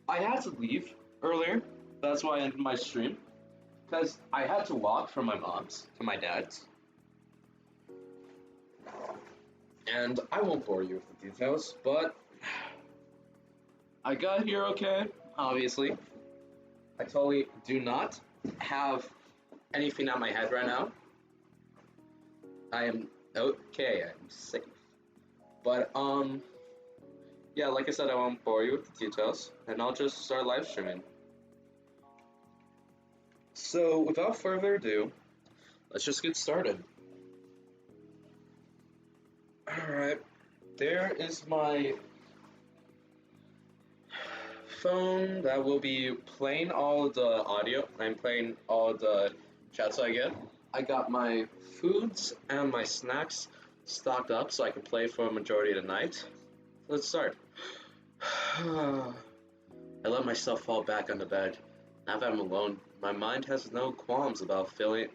I had to leave earlier. That's why I ended my stream. Because I had to walk from my mom's to my dad's. And I won't bore you with the details, but I got here okay, obviously. I totally do not have anything on my head right now. I am okay, I'm safe. But, yeah, like I said, I won't bore you with the details, and I'll just start live streaming. So, without further ado, let's just get started. Alright, there is my phone that will be playing all the audio. I'm playing all the chats I get. I got my foods and my snacks stocked up so I can play for a majority of the night. Let's start. I let myself fall back on the bed. Now that I'm alone, my mind has no qualms about filling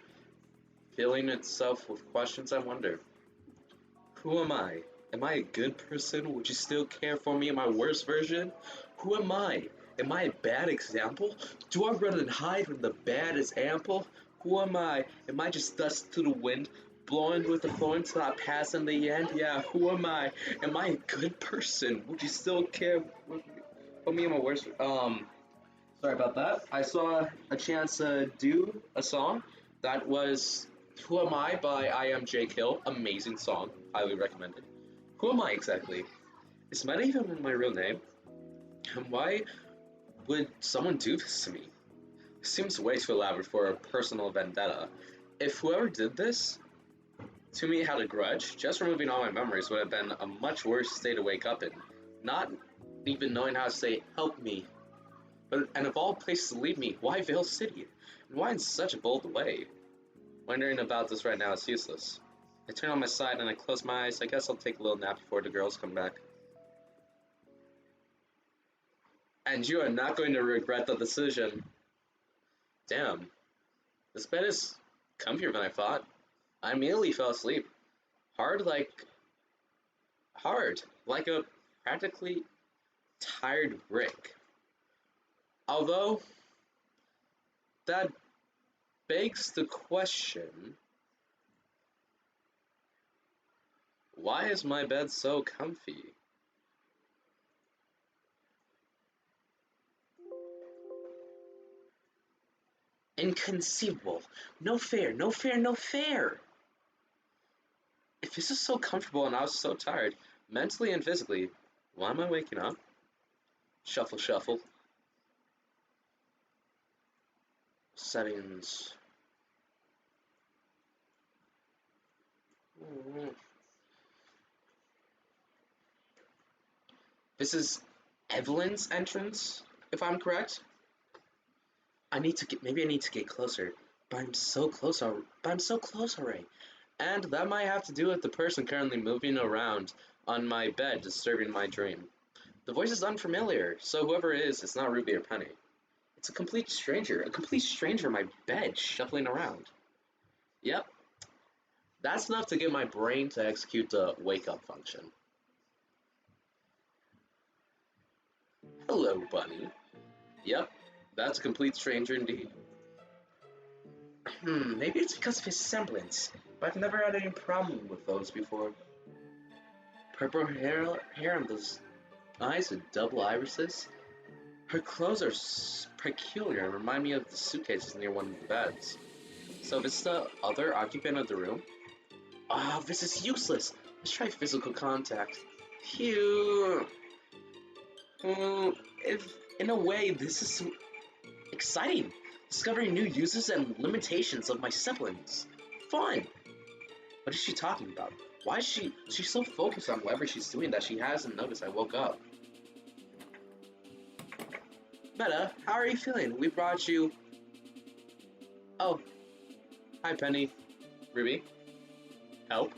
itself with questions I wonder. Who am I? Am I a good person? Would you still care for me in my worst version? Who am I? Am I a bad example? Do I run and hide when the bad is ample? Who am I? Am I just dust to the wind, blowing with the flow until I pass in the end? Yeah, who am I? Am I a good person? Would you still care for me in my worst? Sorry about that. I saw a chance to do a song that was "Who Am I" by I Am Jpde. Amazing song, highly recommended. Who am I exactly? Is Meta even my real name? And why would someone do this to me? Seems way too elaborate for a personal vendetta. If whoever did this to me had a grudge, just removing all my memories would have been a much worse state to wake up in. Not even knowing how to say, help me. And of all places to leave me, why Vale City? And why in such a bold way? Wondering about this right now is useless. I turn on my side and I close my eyes. I guess I'll take a little nap before the girls come back. And you are not going to regret the decision. Damn. This bed is comfier than I thought. I immediately fell asleep. Hard like a practically tired brick. Although, that begs the question, why is my bed so comfy? Inconceivable. No fair, no fair, no fair. If this is so comfortable and I was so tired, mentally and physically, why am I waking up? Shuffle, shuffle. Settings. This is Evelyn's entrance, if I'm correct. Maybe I need to get closer, but I'm so close already. And that might have to do with the person currently moving around on my bed, disturbing my dream. The voice is unfamiliar, so whoever it is, it's not Ruby or Penny. It's a complete stranger in my bed, shuffling around. Yep, that's enough to get my brain to execute the wake-up function. Hello, bunny. Yep, that's a complete stranger indeed. Maybe it's because of his semblance, but I've never had any problem with those before. Purple hair and those eyes with double irises. Her clothes are peculiar and remind me of the suitcases near one of the beds. So if it's the other occupant of the room? Oh, this is useless. Let's try physical contact. Phew. In a way, this is exciting. Discovering new uses and limitations of my siblings. Fun! What is she talking about? Why is she's so focused on whatever she's doing that she hasn't noticed I woke up? Meta, how are you feeling? We brought you... Oh. Hi, Penny. Ruby. Help.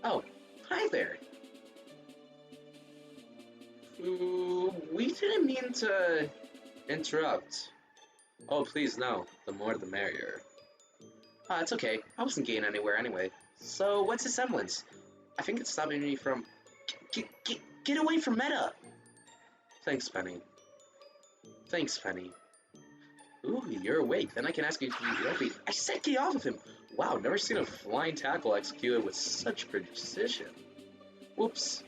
Oh, hi there. We didn't mean to interrupt. Oh, please, no. The more the merrier. It's okay. I wasn't getting anywhere anyway. So, what's the semblance? I think it's stopping me from... Get away from Meta! Thanks, Penny. Thanks, Penny. Ooh, you're awake. Then I can ask you directly. I said get off of him! Wow, never seen a flying tackle executed with such precision. Whoops.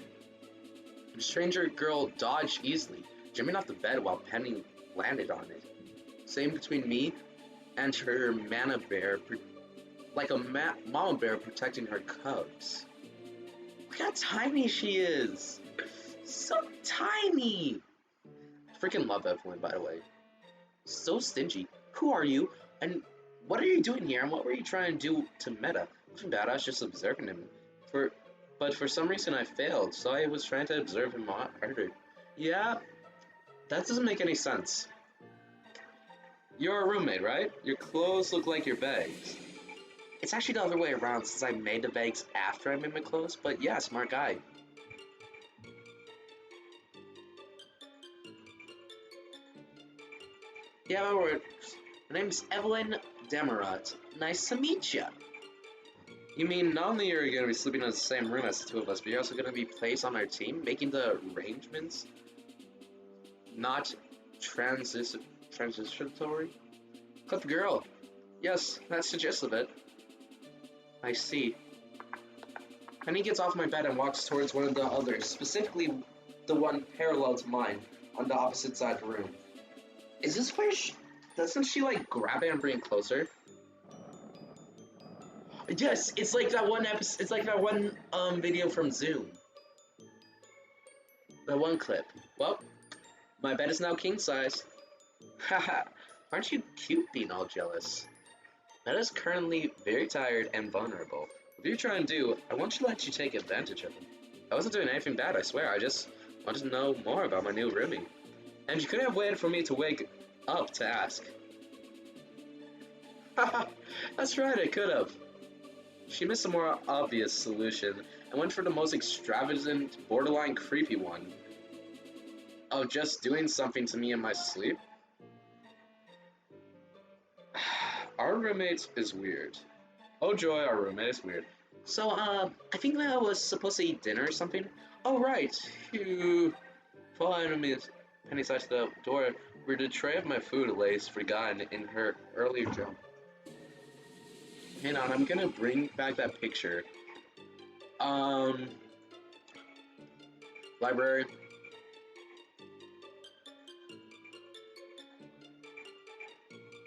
The stranger girl dodged easily, jumping off the bed while Penny landed on it. Same between me and her mana bear, like a mama bear protecting her cubs. Look how tiny she is! So tiny! Freaking love Evelyn, by the way. So stingy. Who are you? And what are you doing here? And what were you trying to do to Meta? Nothing bad, I was just observing him. But for some reason I failed, so I was trying to observe him harder. Yeah, that doesn't make any sense. You're a roommate, right? Your clothes look like your bags. It's actually the other way around since I made the bags after I made my clothes, but yeah, smart guy. Yeah, my word. My name's Evelyn Demerat. Nice to meet ya. You mean not only are you going to be sleeping in the same room as the two of us, but you're also going to be placed on our team, making the arrangements not transitory? Clip girl. Yes, that's the gist of it. I see. Penny gets off my bed and walks towards one of the others, specifically the one parallel to mine, on the opposite side of the room. Is this where doesn't she like grab it and bring it closer? Yes, it's like that one episode. It's like that one video from Zoom. That one clip. Well, my bed is now king size. Haha, aren't you cute being all jealous? Meta's currently very tired and vulnerable. What you're trying to do, I want to let you take advantage of him. I wasn't doing anything bad, I swear. I just wanted to know more about my new roomie. And you couldn't have waited for me to wake up to ask. Haha, that's right, I could have. She missed a more obvious solution and went for the most extravagant, borderline creepy one. Of just doing something to me in my sleep? Our roommate is weird. Oh joy, our roommate is weird. So, I think that I was supposed to eat dinner or something. Oh right, you following me Penny side to the door where the tray of my food lays forgotten in her earlier jump. Hang on, I'm gonna bring back that picture. Library.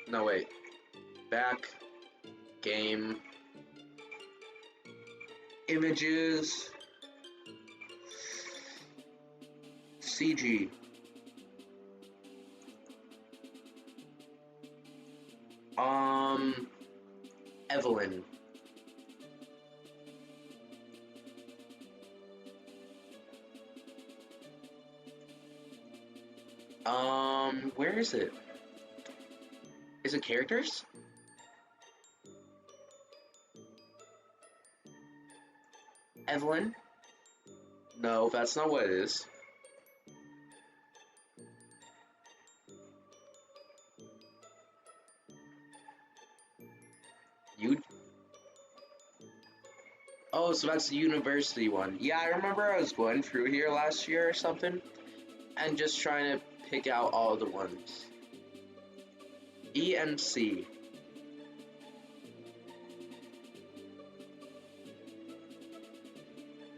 No, wait. Back. Game. Images. CG. Evelyn. Where is it? Is it characters? Evelyn? No, that's not what it is. You? Oh, so that's the university one. Yeah, I remember I was going through here last year or something, and just trying to pick out all the ones. ENC.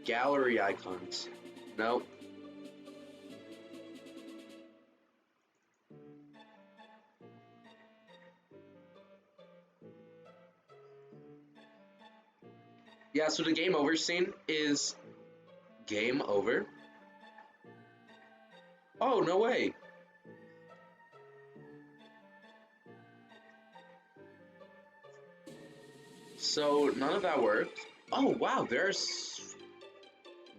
Gallery icons. Nope. Yeah, so the game over scene is game over. Oh, no way. So none of that worked. Oh, wow, there's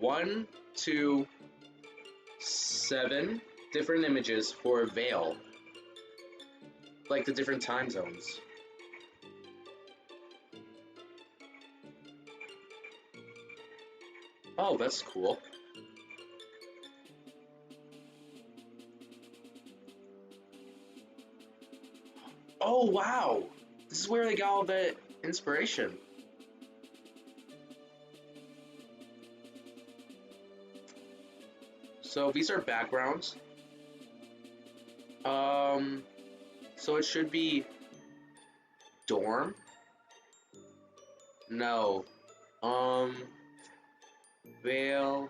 1, 2, 7 different images for Veil. Like the different time zones. Oh, that's cool. Oh, wow! This is where they got all the inspiration. So these are backgrounds. Um, so it should be dorm? No. Um, Vale.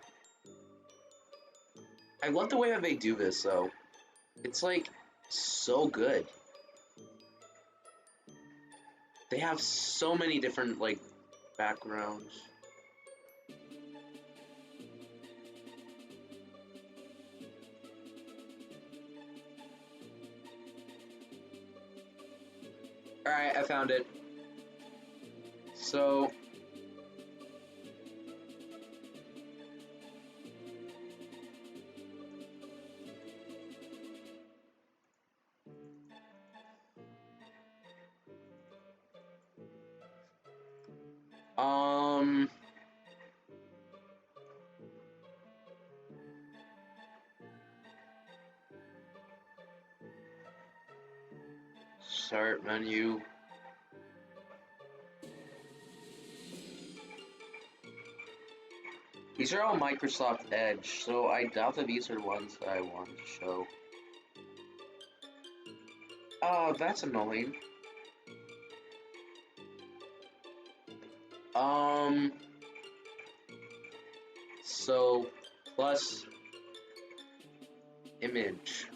I love the way that they do this though. It's like so good. They have so many different like backgrounds. Alright, I found it. So um start menu. These are all Microsoft Edge, so I doubt that these are ones that I want to show. Oh, that's annoying. Um, so plus image.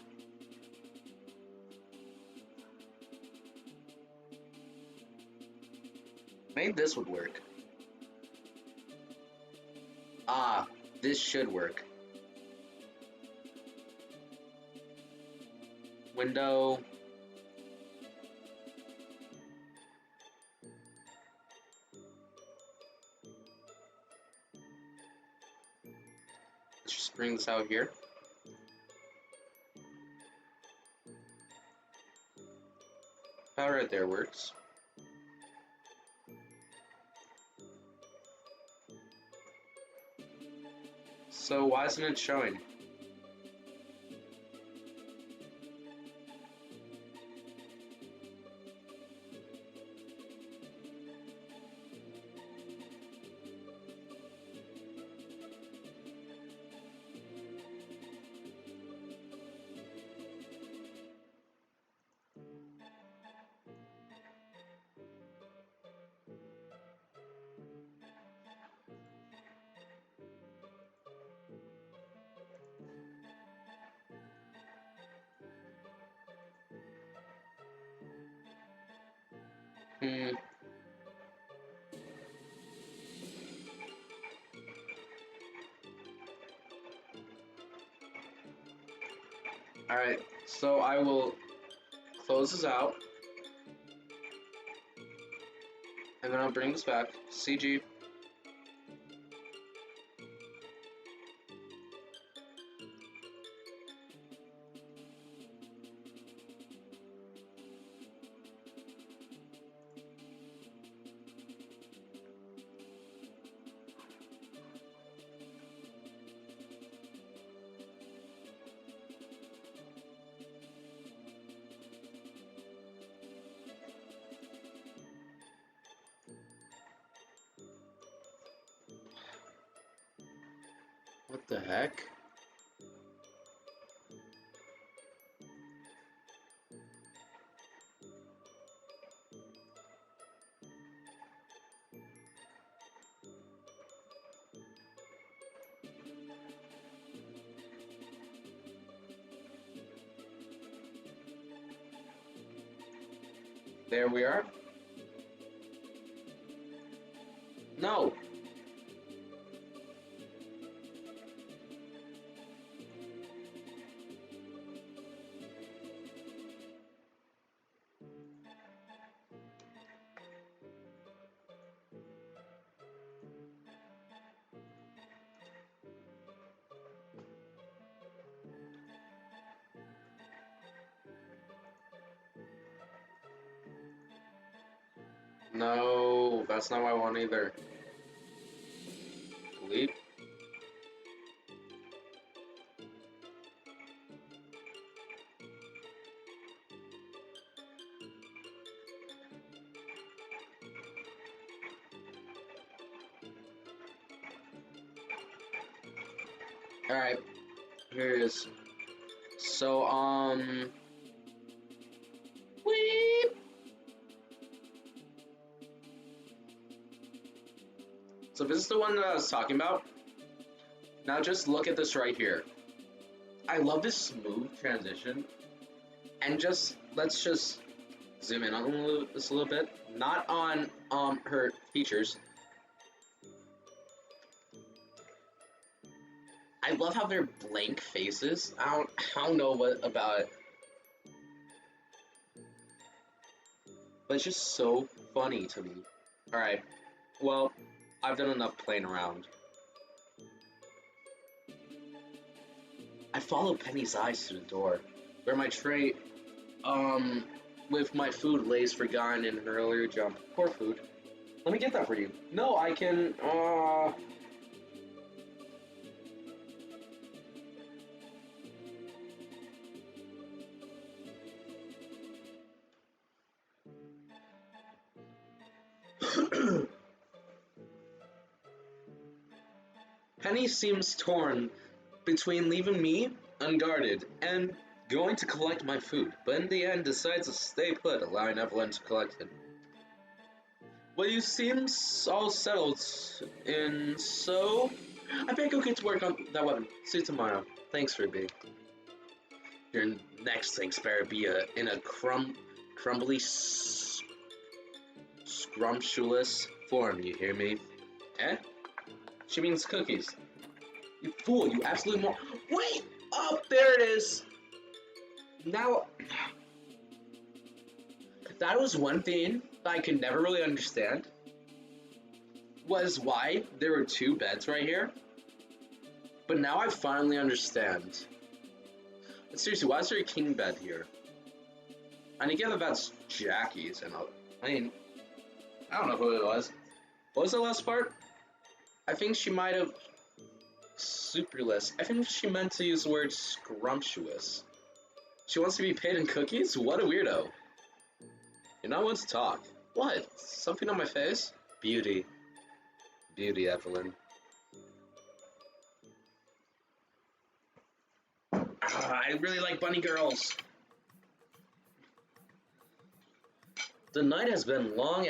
Maybe this would work. Ah, this should work. Window. Let's just bring this out here. About right there works. So why isn't it showing? Hmm. Alright, so I will close this out. And then I'll bring this back. CG. What the heck? There we are. No. No, that's not what I want either. Delete. Alright, here it is. So, So this is the one that I was talking about. Now just look at this right here. I love this smooth transition. And let's just zoom in on this a little bit. Not on her features. I love how they're blank faces. I don't know what about it. But it's just so funny to me. Alright, well, I've done enough playing around. I follow Penny's eyes to the door, where my tray, with my food lays forgotten in her earlier jump. Poor food. Let me get that for you. No, I can, Penny seems torn between leaving me unguarded and going to collect my food, but in the end decides to stay put, allowing Evelyn to collect it. Well, you seem all settled in, so I better go get to work on that weapon. See you tomorrow. Thanks, Ruby. Your next things better be in a crumbly, scrumptious form, you hear me? Eh? She means cookies. You fool, you absolute Wait! Oh, there it is! Now, that was one thing that I could never really understand, was why there were two beds right here. But now I finally understand. But seriously, why is there a king bed here? And again, that's Jackie's, and I mean, I don't know who it was. What was the last part? I think she might have superless. I think she meant to use the word scrumptious. She wants to be paid in cookies? What a weirdo. You're not one to talk. What? Something on my face? Beauty. Beauty, Evelyn. I really like bunny girls. The night has been long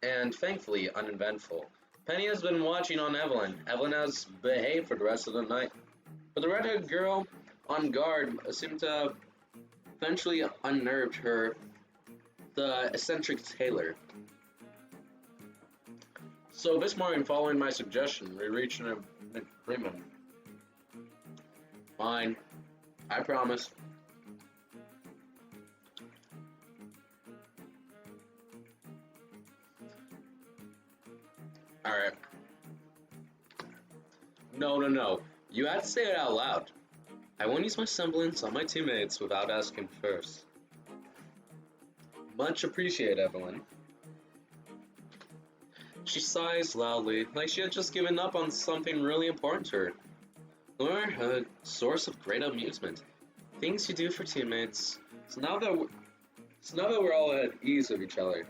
and thankfully uneventful. Penny has been watching on Evelyn. Evelyn has behaved for the rest of the night. But the redheaded girl on guard seemed to have eventually unnerved her, the eccentric tailor. So this morning, following my suggestion, we reached an agreement. Fine. I promise. Alright. No. You had to say it out loud. I won't use my semblance on my teammates without asking first. Much appreciated, Evelyn. She sighs loudly, like she had just given up on something really important to her. Or a source of great amusement. Things you do for teammates. So now that we're all at ease with each other.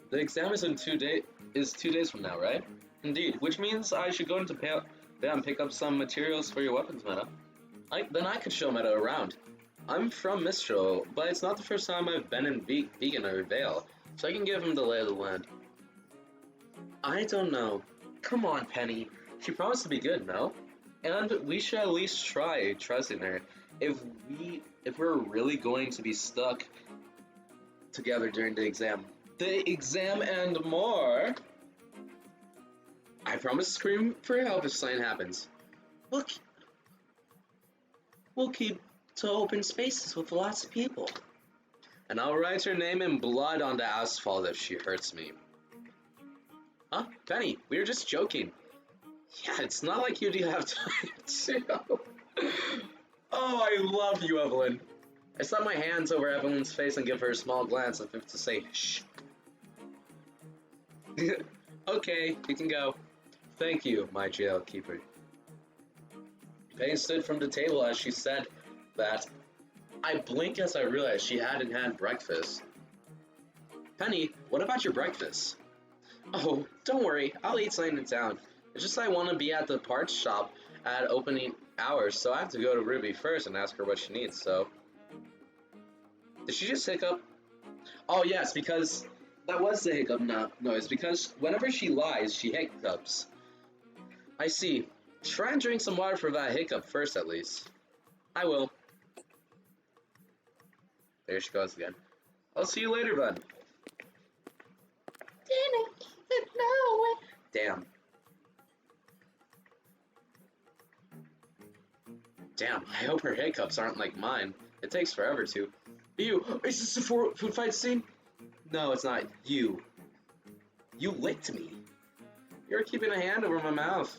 The exam is in 2 days from now, right? Indeed, which means I should go into Pale and pick up some materials for your weapons meta. Then I could show Meta around. I'm from Mistral, but it's not the first time I've been in Vegan or Vale, so I can give him the lay of the land. I don't know. Come on, Penny. She promised to be good, no? And we should at least try trusting her. If we're really going to be stuck together during the exam. The exam and more. I promise to scream for help if something happens. We'll keep to open spaces with lots of people. And I'll write her name in blood on the asphalt if she hurts me. Huh? Penny, we were just joking. Yeah, it's not like you do have time to. Oh, I love you, Evelyn. I slap my hands over Evelyn's face and give her a small glance as if to say, shh. Okay, you can go. Thank you, my jailkeeper. Penny stood from the table as she said that. I blinked as I realized she hadn't had breakfast. Penny, what about your breakfast? Oh, don't worry, I'll eat something in town. It's just I want to be at the parts shop at opening hours, so I have to go to Ruby first and ask her what she needs, so... Did she just hiccup? Oh yes, because That was the hiccup noise because whenever she lies, she hiccups. I see. Try and drink some water for that hiccup first, at least. I will. There she goes again. I'll see you later, then. Didn't even know it. Damn. Damn, I hope her hiccups aren't like mine. It takes forever to. You, is this a food fight scene? No, it's not. You. You licked me. You're keeping a hand over my mouth.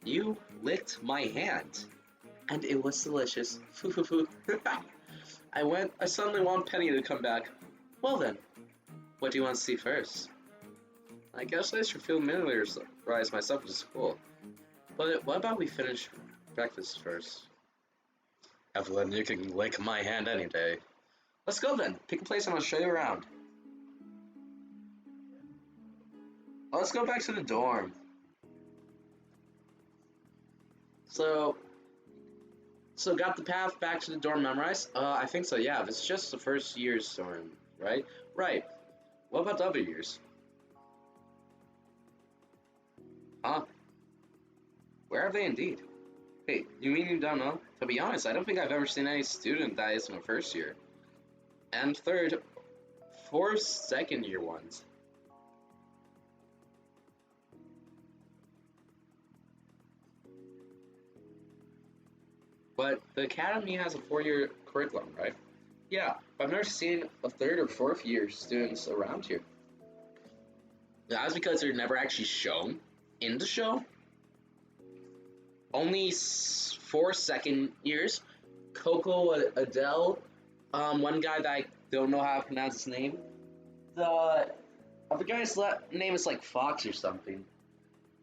You licked my hand. And it was delicious. Foo foo foo. I suddenly want Penny to come back. Well then, what do you want to see first? I guess I should familiarize myself with school. But what about we finish breakfast first? Evelyn, you can lick my hand any day. Let's go then. Pick a place and I'll show you around. Let's go back to the dorm. So got the path back to the dorm memorized? I think so, yeah. This is just the first year's dorm, right? Right. What about the other years? Huh? Where are they indeed? Hey, you mean you don't know? To be honest, I don't think I've ever seen any student that is in the first year. And third, 4 second year ones. But the academy has a 4-year curriculum, right? Yeah, but I've never seen a 3rd or 4th year students around here. That's because they're never actually shown in the show. Only 4 second years. Coco, Adele, one guy that I don't know how to pronounce his name. The other guy's name is like Fox or something.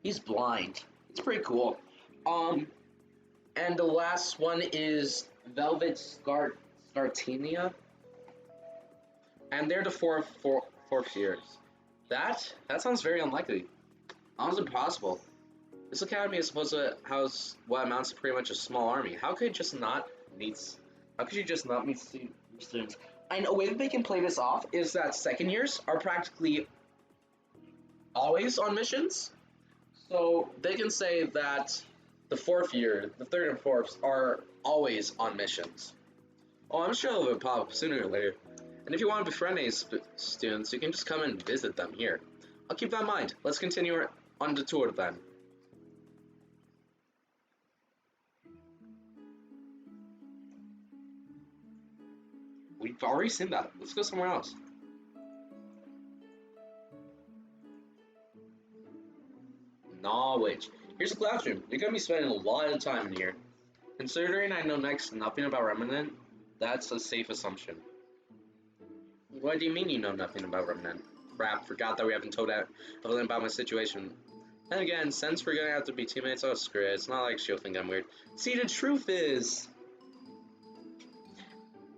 He's blind. It's pretty cool. And the last one is Velvet Scartinia. And they're the fourth years. That sounds very unlikely. Almost impossible. This academy is supposed to house what amounts to pretty much a small army. How could you just not meet students? And a way that they can play this off is that second years are practically always on missions. So they can say that the 4th year, the 3rd and 4th are always on missions. Oh, I'm sure they'll pop up sooner or later. And if you want to befriend any students, you can just come and visit them here. I'll keep that in mind. Let's continue on the tour then. We've already seen that. Let's go somewhere else. Knowledge. Here's a classroom. You're going to be spending a lot of time in here. Considering I know next to nothing about Remnant, that's a safe assumption. What do you mean you know nothing about Remnant? Crap, forgot that we haven't told Evelyn about my situation. And again, since we're gonna have to be teammates, oh screw it, it's not like she'll think I'm weird. See, the truth is...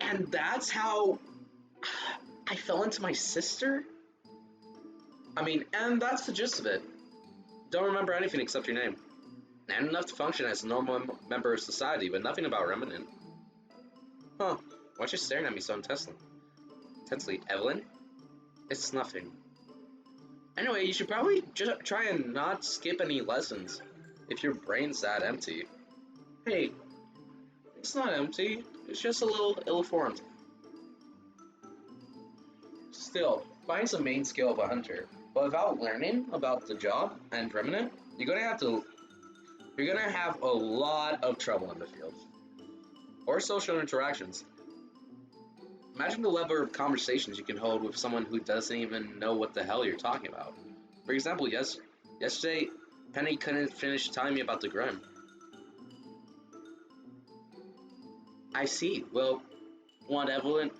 And that's how... I fell into my sister? I mean, and that's the gist of it. Don't remember anything except your name. And enough to function as a normal member of society, but nothing about Remnant. Huh, why are you staring at me so intensely? Evelyn? It's nothing. Anyway, you should probably just try and not skip any lessons, if your brain's that empty. Hey, it's not empty, it's just a little ill-formed. Still, finding's the main skill of a hunter, but without learning about the job and Remnant, you're gonna have a lot of trouble in the field. Or social interactions. Imagine the level of conversations you can hold with someone who doesn't even know what the hell you're talking about. For example, yesterday, Penny couldn't finish telling me about the Grim. I see. Well, want Evelyn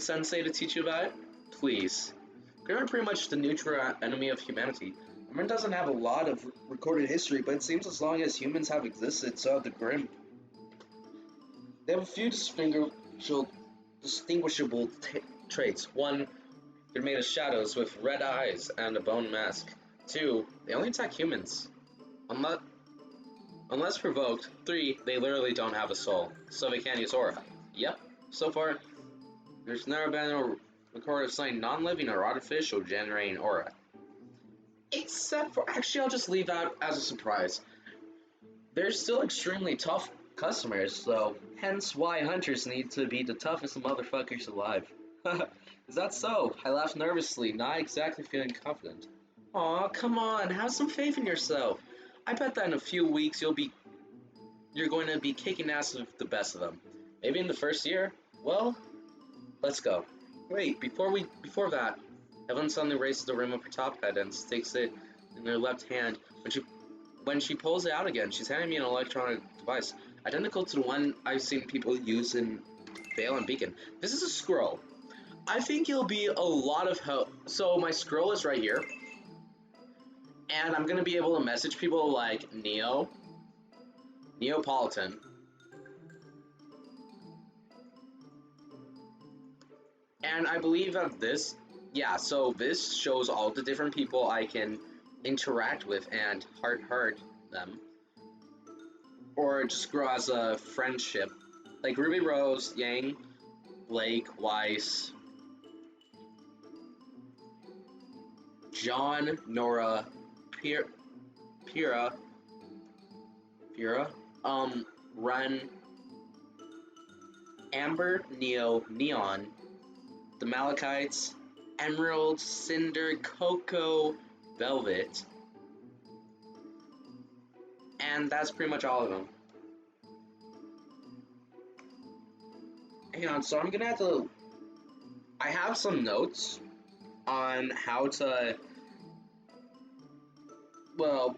Sensei to teach you about it? Please. Grim are pretty much the neutral enemy of humanity. Grim doesn't have a lot of recorded history, but it seems as long as humans have existed, so have the Grim. They have a few distinguishable traits. 1, they're made of shadows with red eyes and a bone mask. 2, they only attack humans. Unless provoked. 3, they literally don't have a soul, so they can't use aura. Yep, so far, there's never been a record of something non-living or artificial generating aura. Except for, actually, I'll just leave out as a surprise. They're still extremely tough customers, so hence why hunters need to be the toughest motherfuckers alive. Is that so? I laughed nervously, not exactly feeling confident. Aw, come on, have some faith in yourself. I bet that in a few weeks you're going to be kicking ass with the best of them. Maybe in the first year? Well, let's go. Wait, before that, Evelyn suddenly raises the rim of her top hat and sticks it in her left hand. When she pulls it out again, she's handing me an electronic device, identical to the one I've seen people use in Vale and Beacon. This is a scroll. I think it'll be a lot of help. So my scroll is right here, and I'm gonna be able to message people like Neapolitan, and I believe that so this shows all the different people I can interact with and heart them, or just grow as a friendship, like Ruby Rose, Yang, Blake, Weiss, John, Nora, Pira, Pira, Ren, Amber, Neo, Neon, the Malachites, Emerald, Cinder, Coco, Velvet, and that's pretty much all of them. Hang on, so I'm gonna have to. I have some notes on how to, well,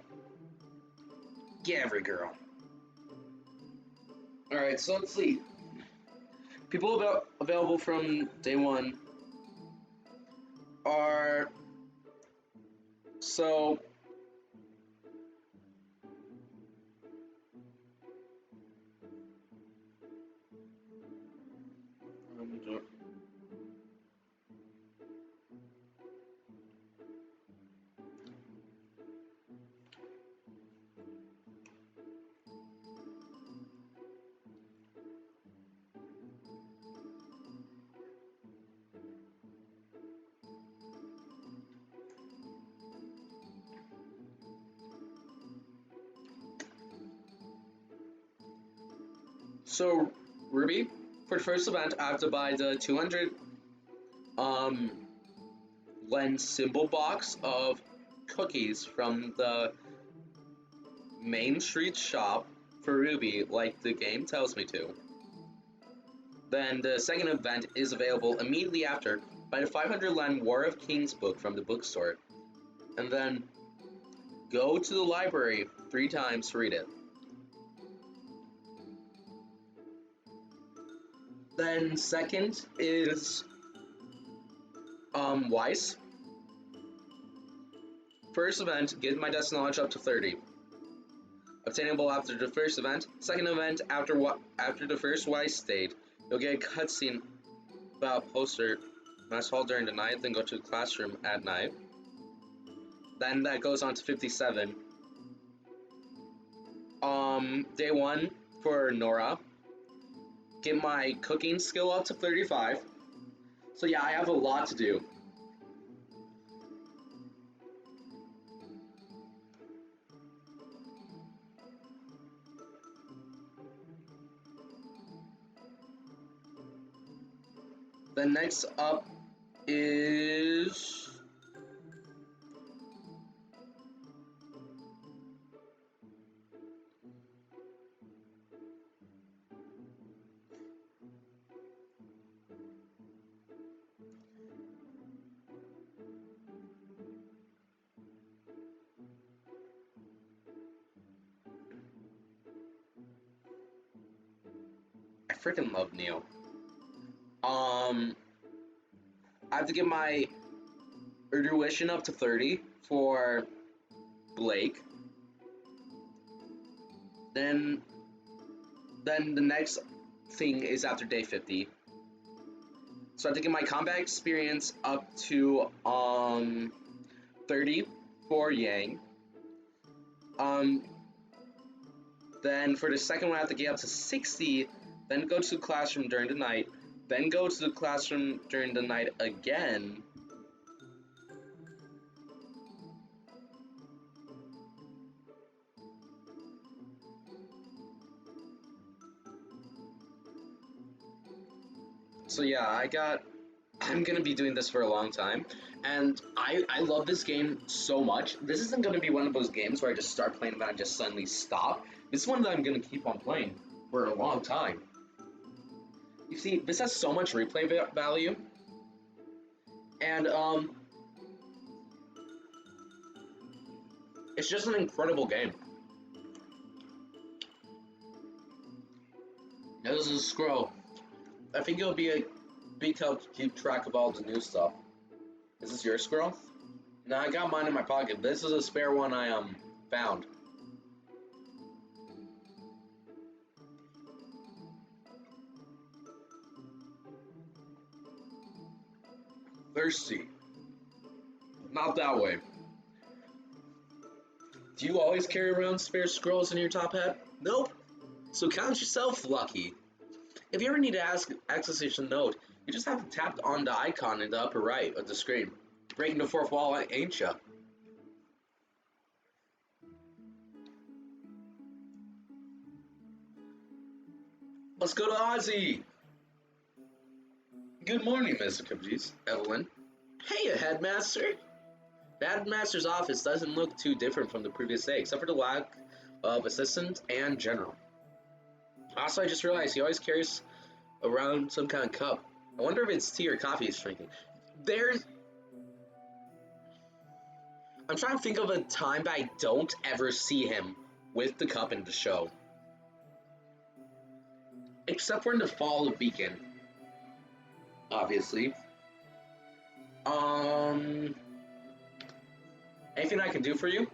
get every girl. Alright, so let's see. People available from day one are. So. So, Ruby, for the first event, I have to buy the 200 lens symbol box of cookies from the Main Street shop for Ruby, like the game tells me to. Then the second event is available immediately after. Buy the 500 len War of Kings book from the bookstore, and then go to the library 3 times to read it. Then second is Weiss. First event, get my desk knowledge up to 30. Obtainable after the first event. Second event, after the first Weiss stage, you'll get a cutscene about a poster. Mess hall during the night, then go to the classroom at night. Then that goes on to 57. Day 1 for Nora. Get my cooking skill up to 35. So yeah, I have a lot to do. Then next up is I freaking love Neo. I have to get my intuition up to 30 for Blake. Then the next thing is after day 50. So I have to get my combat experience up to 30 for Yang. Then for the second one I have to get up to 60, then go to the classroom during the night, then go to the classroom during the night again. So yeah, I'm gonna be doing this for a long time, and I love this game so much. This isn't gonna be one of those games where I just start playing and just suddenly stop. This is one that I'm gonna keep on playing for a long time. You see, this has so much replay value, and it's just an incredible game. Now, this is a scroll. I think it'll be a big help to keep track of all the new stuff. Is this your scroll? No, I got mine in my pocket. This is a spare one I found. Thirsty. Not that way. Do you always carry around spare scrolls in your top hat? Nope. So count yourself lucky. If you ever need to access your note, you just have to tap on the icon in the upper right of the screen. Breaking the fourth wall, ain't ya? Let's go to Ozzy! Good morning, Mr. Jpde. Evelyn. Hey, headmaster! The headmaster's office doesn't look too different from the previous day, except for the lack of assistant and general. Also, I just realized he always carries around some kind of cup. I wonder if it's tea or coffee he's drinking. I'm trying to think of a time that I don't ever see him with the cup in the show. Except for in the fall of Beacon. Obviously. Anything I can do for you?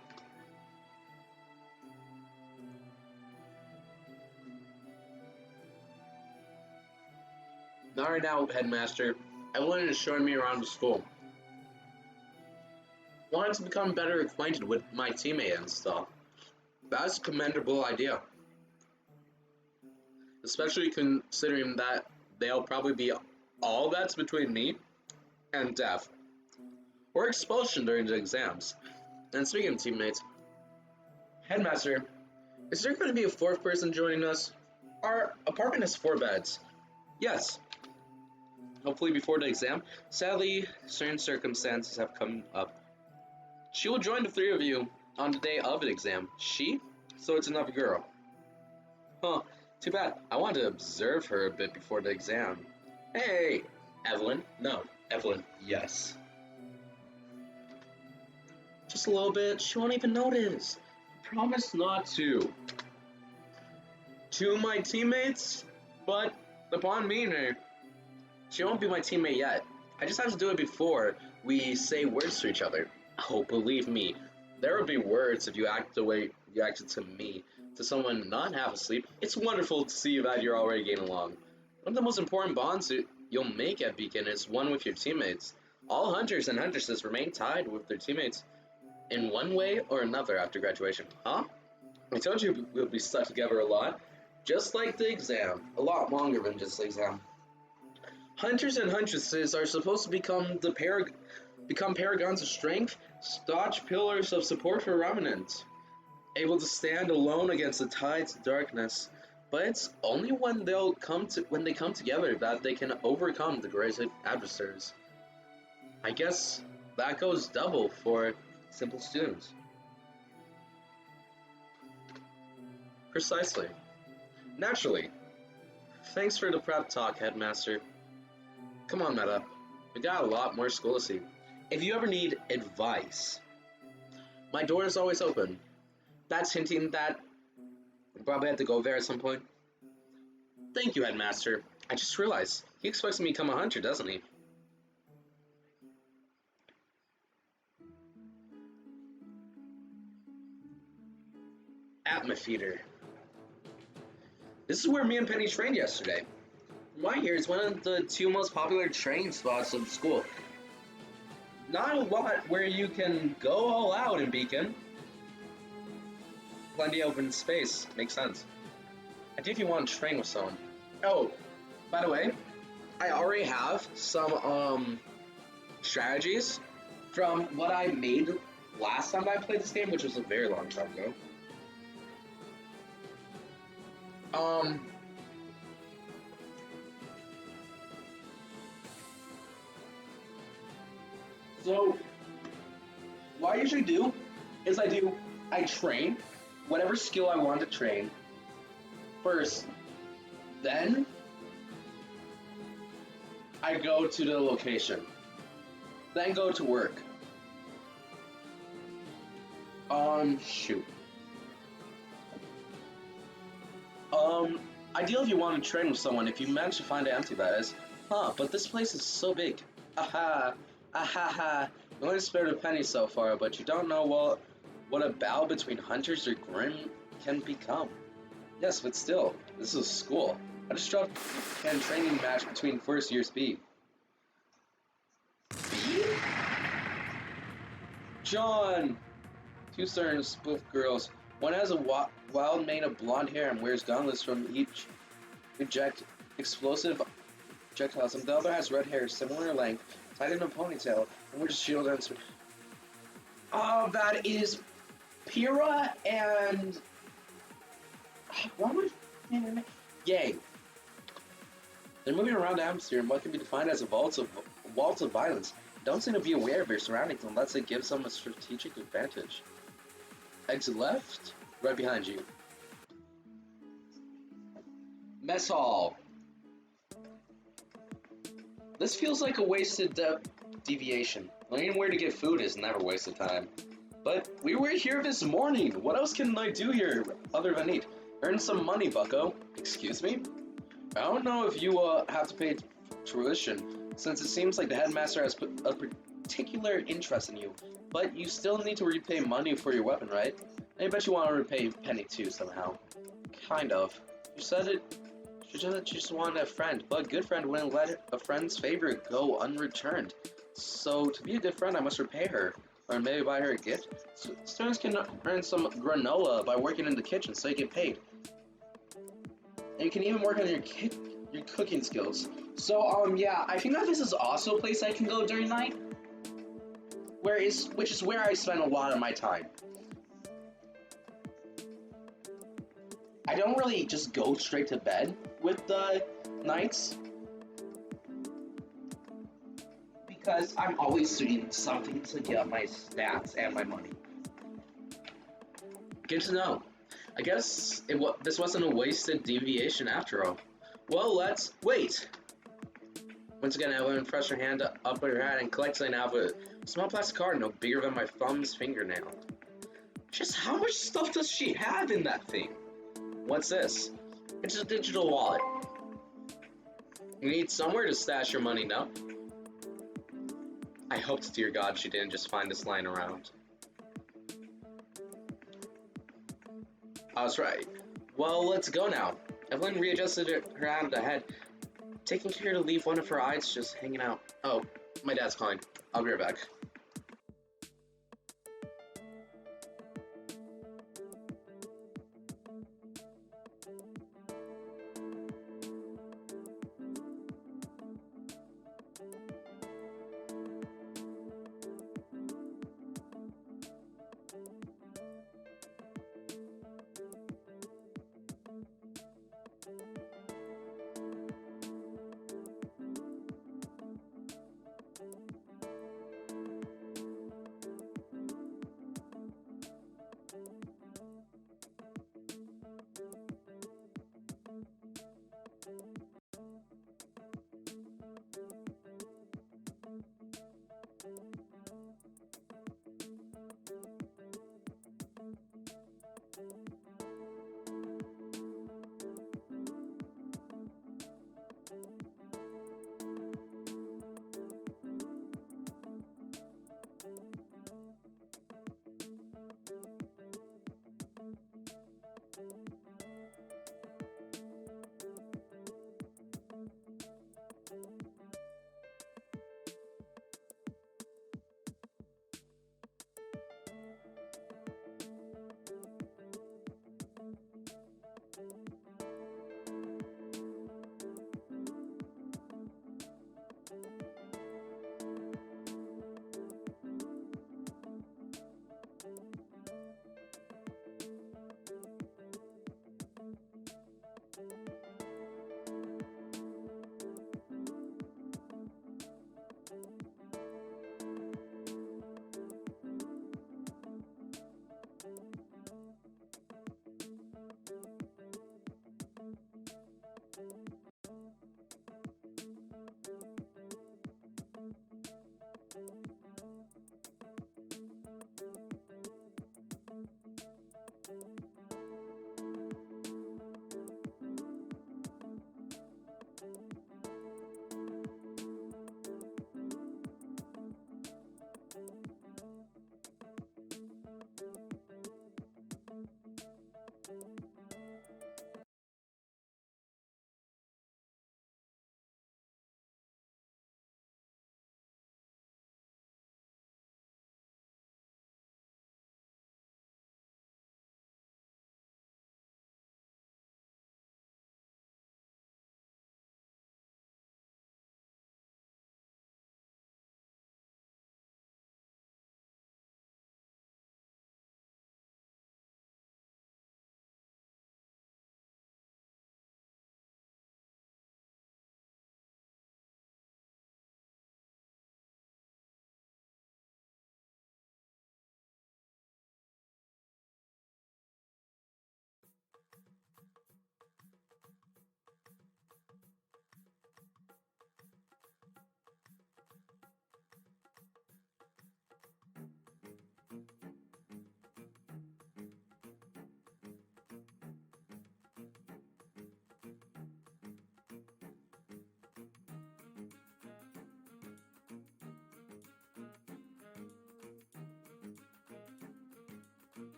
Not right now, headmaster. Evelyn is showing me around the school. Wanted to become better acquainted with my teammate and stuff. That's a commendable idea. Especially considering that they'll probably be all that's between me and death. Or expulsion during the exams. And speaking of teammates, headmaster, is there going to be a fourth person joining us? Our apartment has 4 beds. Yes. Hopefully before the exam. Sadly, certain circumstances have come up. She will join the 3 of you on the day of the exam. She? So it's another girl. Huh, too bad. I wanted to observe her a bit before the exam. Hey! Evelyn? No, Evelyn, yes. Just a little bit, she won't even notice. I promise not to. To my teammates, but upon meeting her, she won't be my teammate yet. I just have to do it before we say words to each other. Oh, believe me, there will be words if you act the way you acted to me, to someone not half asleep. It's wonderful to see that you're already getting along. One of the most important bonds you'll make at Beacon is one with your teammates. All hunters and huntresses remain tied with their teammates in one way or another after graduation. Huh? I told you we'll be stuck together a lot. Just like the exam. A lot longer than just the exam. Hunters and huntresses are supposed to become paragons of strength, staunch pillars of support for remnants, able to stand alone against the tides of darkness. But it's only when they come together that they can overcome the greatest adversaries. I guess that goes double for simple students. Precisely. Naturally. Thanks for the prep talk, headmaster. Come on, Meta. We got a lot more school to see. If you ever need advice, my door is always open. That's hinting that I probably have to go there at some point. Thank you, headmaster. I just realized he expects me to become a hunter, doesn't he? Atmofeeder. This is where me and Penny trained yesterday. From what I hear, it's one of the 2 most popular training spots of the school. Not a lot where you can go all out in Beacon. Plenty of open space, makes sense. I think if you want to train with someone. Oh, by the way, I already have some strategies from what I made last time I played this game, which was a very long time ago. Um, so what I usually do is I train whatever skill I want to train first. Then I go to the location. Then go to work. Shoot. Um, Ideal if you want to train with someone if you manage to find an empty that is. Huh, but this place is so big. Aha, ahaha. You only spared a penny so far, but you don't know what a battle between hunters or grim can become. Yes, but still, this is school. I just dropped a training match between first year speed. John! Two certain both girls. One has a wild mane of blonde hair and wears gauntlets from each eject explosive projectiles, and the other has red hair, similar length, tied in a ponytail, and wears a shield and sword. Oh, that is Pyrrha and what am I? Yay. They're moving around the atmosphere in what can be defined as a waltz of violence. Don't seem to be aware of their surroundings unless it gives them a strategic advantage. Exit left, right behind you. Mess hall. This feels like a wasted deviation. Learning where to get food is never wasted time. But we were here this morning. What else can I do here other than eat? Earn some money, bucko. Excuse me? I don't know if you have to pay tuition, since it seems like the headmaster has a particular interest in you. But you still need to repay money for your weapon, right? I bet you want to repay Penny too somehow. Kind of. You said it. You just wanted a friend, but a good friend wouldn't let a friend's favor go unreturned. So to be a good friend, I must repay her, or maybe buy her a gift. Students can earn some granola by working in the kitchen, so you get paid. And you can even work on your cooking skills. So yeah, I think that this is also a place I can go during night, which is where I spend a lot of my time. I don't really just go straight to bed with the nights because I'm always doing something to get up my stats and my money. Good to know. I guess this wasn't a wasted deviation after all. Well, let's wait. Once again, Evelyn pressed her hand up her hat and collected out of a small plastic card no bigger than my thumb's fingernail. Just how much stuff does she have in that thing? What's this? It's a digital wallet. You need somewhere to stash your money, no? I hope to dear God she didn't just find this lying around. I was right. Well, let's go now. Evelyn readjusted her hand ahead, taking care to leave one of her eyes just hanging out. Oh, my dad's calling. I'll be right back.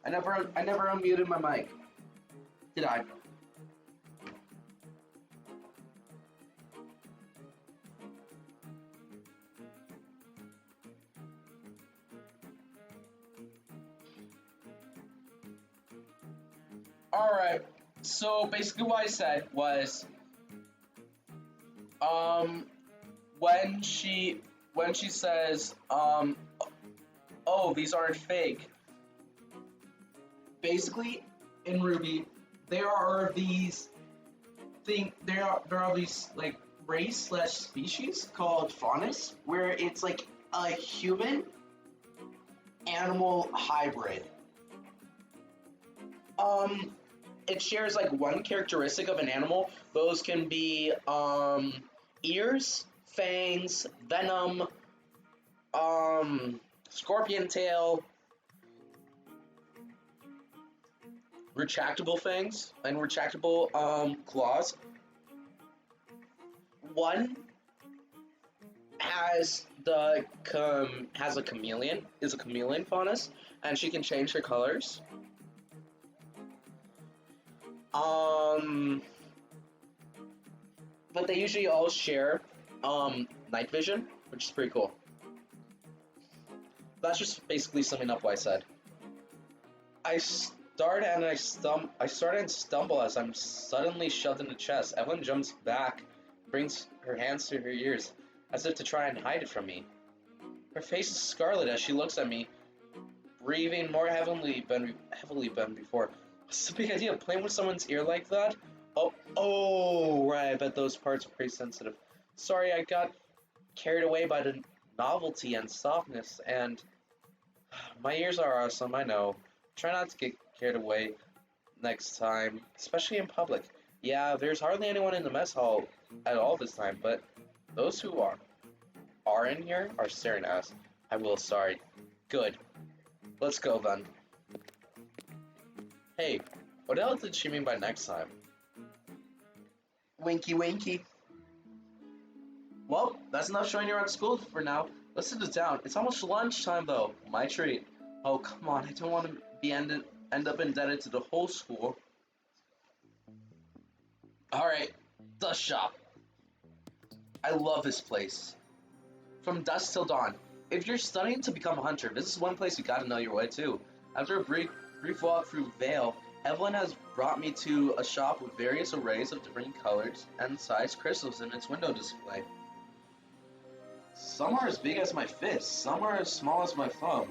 I never unmuted my mic. Did I? All right. So basically, what I said was, um, when she when she says, oh, these aren't fake. Basically, in Ruby, there are these like race slash species called faunus, where it's like a human animal hybrid. Um, it shares like one characteristic of an animal. Those can be ears, fangs, venom, scorpion tail, retractable fangs, and retractable claws. One has a chameleon, is a chameleon faunus, and she can change her colors. Um, but they usually all share night vision, which is pretty cool. That's just basically summing up what I said. I start and stumble as I'm suddenly shoved in the chest. Evelyn jumps back, brings her hands to her ears, as if to try and hide it from me. Her face is scarlet as she looks at me, breathing more heavily than before. What's the big idea of playing with someone's ear like that? Oh, right. I bet those parts are pretty sensitive. Sorry, I got carried away by the novelty and softness, and my ears are awesome. I know. Try not to get carried away next time, especially in public. Yeah, there's hardly anyone in the mess hall at all this time, but those who are in here are staring at us. I will. Sorry. Good. Let's go then. Hey, what else did she mean by next time? Winky winky. Well, that's enough showing you around school for now. Let's sit down. It's almost lunchtime though. My treat. Oh, come on. I don't want to end up indebted to the whole school. Alright, the shop. I love this place. From dusk till dawn. If you're studying to become a hunter, this is one place you gotta know your way to. After a brief walk through Vale, Evelyn has brought me to a shop with various arrays of different colors and size crystals in its window display. Some are as big as my fist, some are as small as my thumb,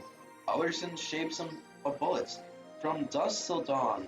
others in shapes of bullets. From dusk till dawn.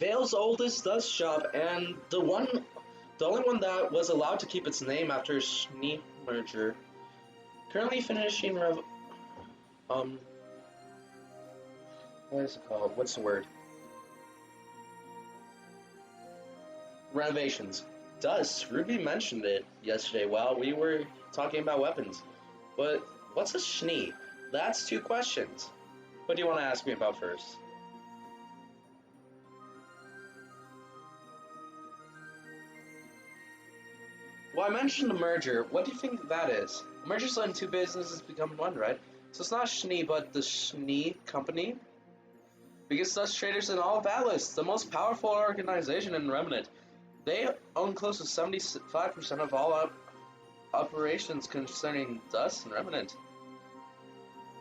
Vale's oldest dust shop, and the only one that was allowed to keep its name after Schnee merger. Currently finishing um, what is it called? What's the word? Renovations. Dust. Ruby mentioned it yesterday while we were talking about weapons. But what's a Schnee? That's two questions. What do you want to ask me about first? Well, I mentioned the merger. What do you think that is? A merger's letting two businesses become one, right? So it's not Schnee, but the Schnee Company. Biggest Dutch traders in all of Atlas, the most powerful organization in Remnant. They own close to 75% of all operations concerning dust and Remnant.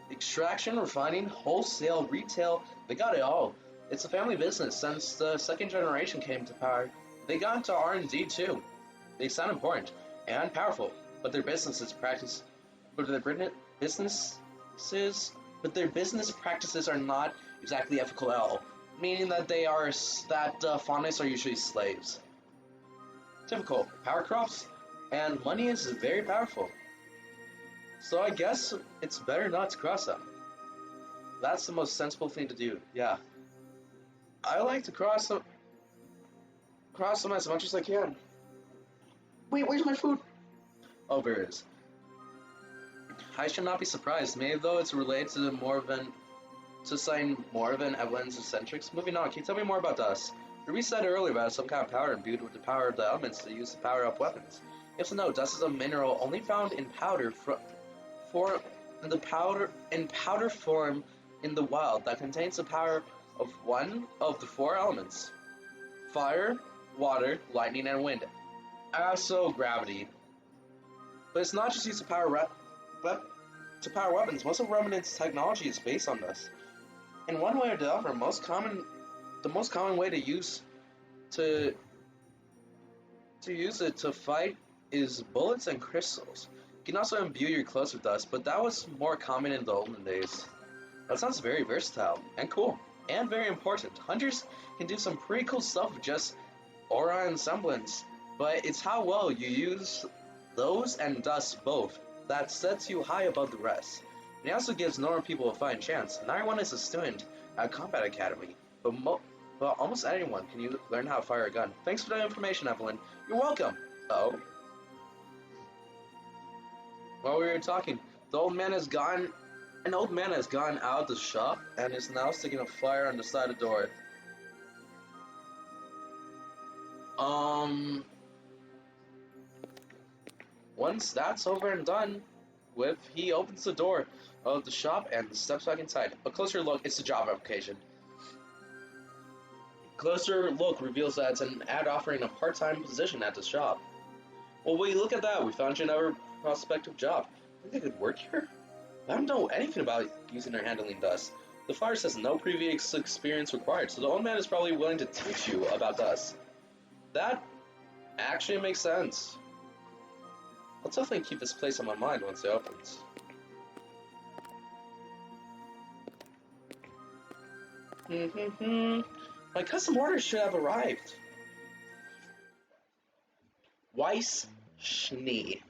Extraction, refining, wholesale, retail, they got it all. It's a family business since the second generation came to power. They got into R&D too. They sound important and powerful, but their businesses practice, but their businesses, but their business practices are not exactly ethical at all, meaning that faunists are usually slaves. Typical power crops, and money is very powerful. So I guess it's better not to cross them. That's the most sensible thing to do. Yeah, I like to cross them as much as I can. Wait, where's my food? Oh, there it is. I should not be surprised, maybe though it's related to the Morven to sign Morven, Evelyn's eccentrics. Moving on, can you tell me more about dust? Ruby said earlier about some kind of power imbued with the power of the elements to use to power up weapons. If so, no, dust is a mineral only found in powder powder form in the wild that contains the power of one of the four elements: fire, water, lightning, and wind. Also gravity. But it's not just used to to power weapons. Most of Remnant's technology is based on this. In one way or the other, the most common way to use it to fight is bullets and crystals. You can also imbue your clothes with dust, but that was more common in the olden days. That sounds very versatile and cool, and very important. Hunters can do some pretty cool stuff with just aura and semblance, but it's how well you use those and dust both that sets you high above the rest. And it also gives normal people a fighting chance. Not everyone is a student at Combat Academy, but almost anyone can learn how to fire a gun. Thanks for the information, Evelyn. You're welcome. Oh. While we were talking, an old man has gone out of the shop and is now sticking a fire on the side of the door. Once that's over and done with, he opens the door of the shop and steps back inside. A closer look, it's a job application. Closer look reveals that it's an ad offering a part-time position at the shop. Well, will you look at that? We found you another prospective job. Think they could work here? I don't know anything about using or handling dust. The flyer says no previous experience required, so the old man is probably willing to teach you about dust. That actually makes sense. I'll definitely keep this place on my mind once it opens. My custom orders should have arrived. Weiss Schnee.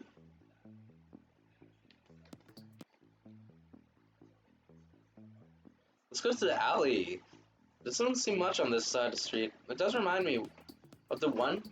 Let's go to the alley. There doesn't seem much on this side of the street. It does remind me of the one.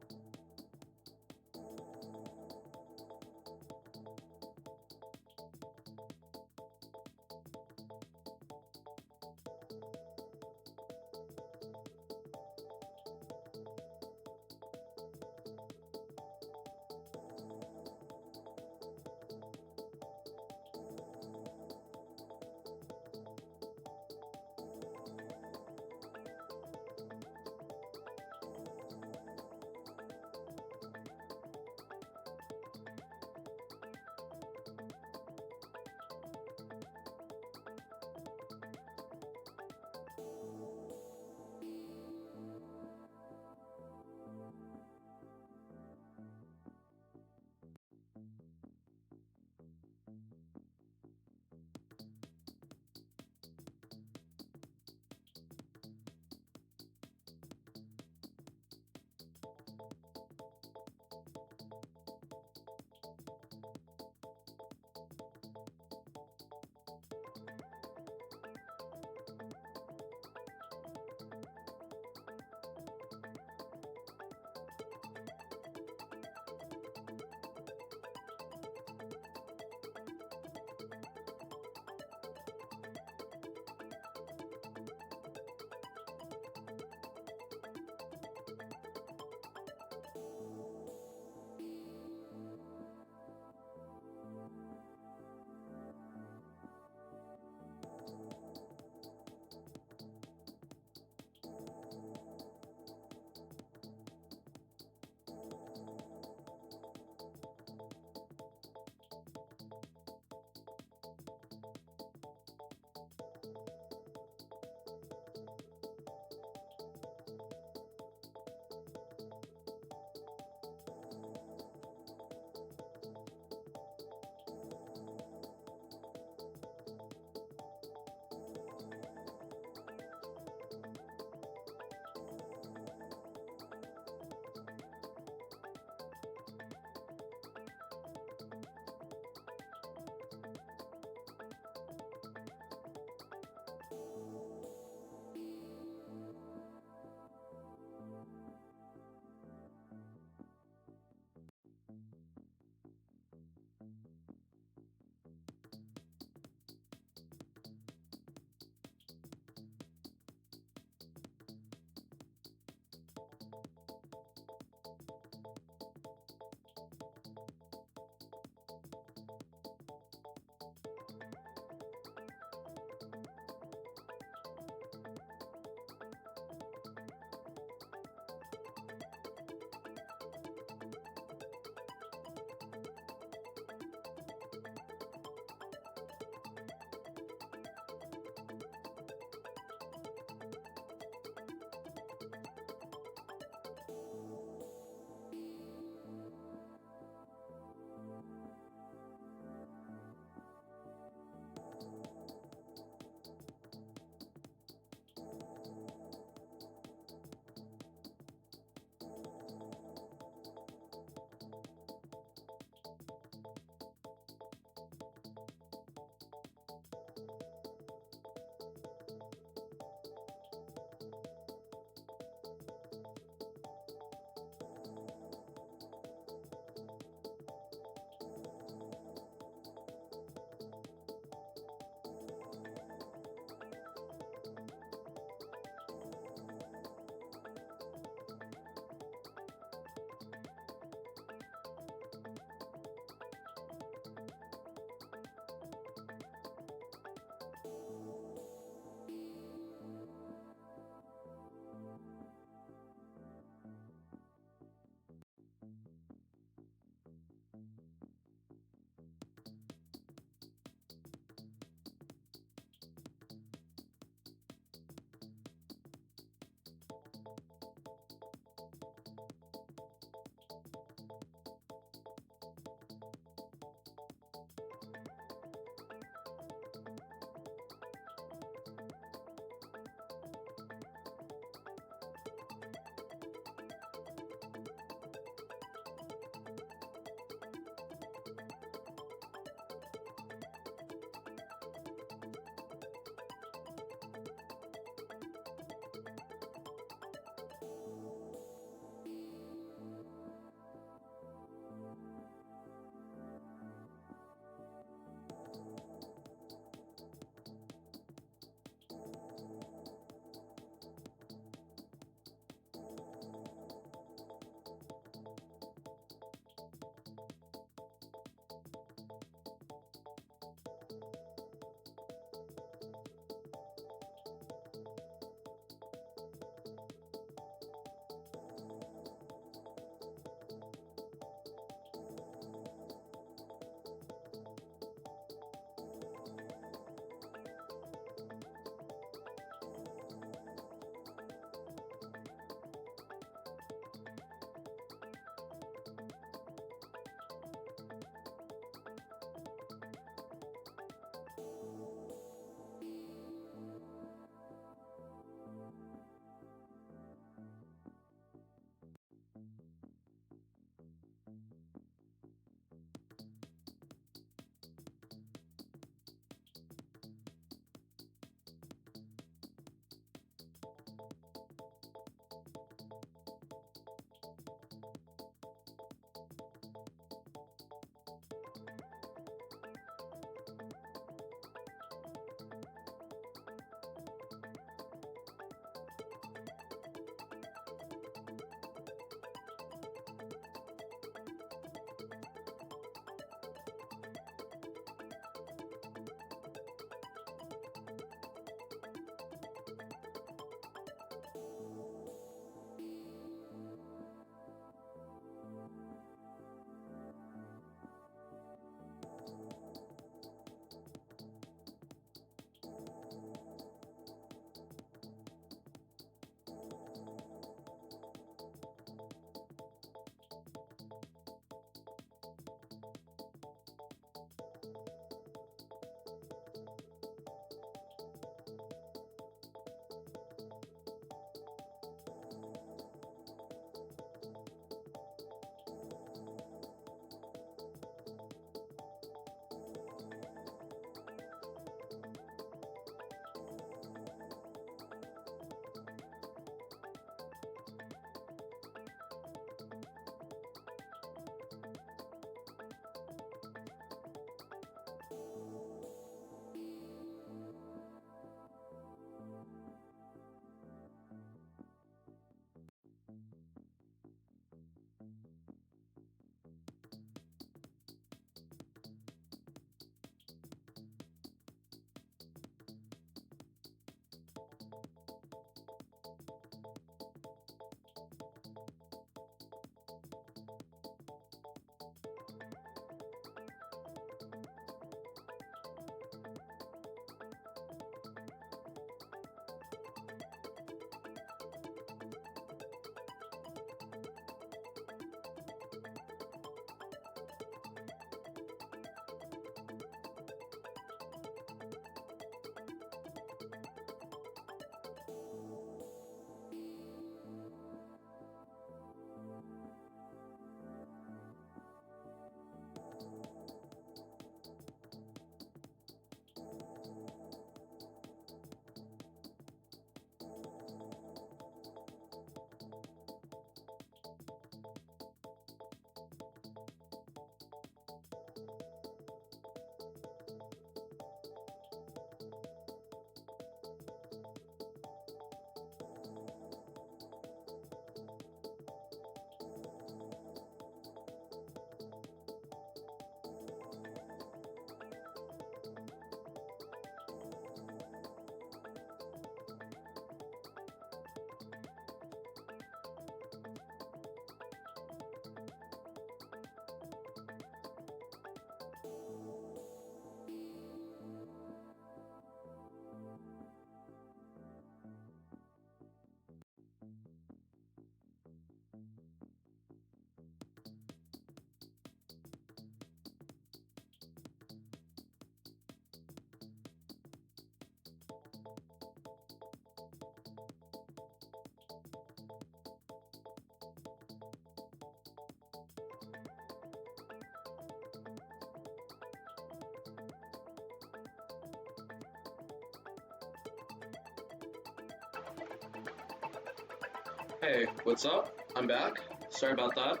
Hey, what's up? I'm back. Sorry about that.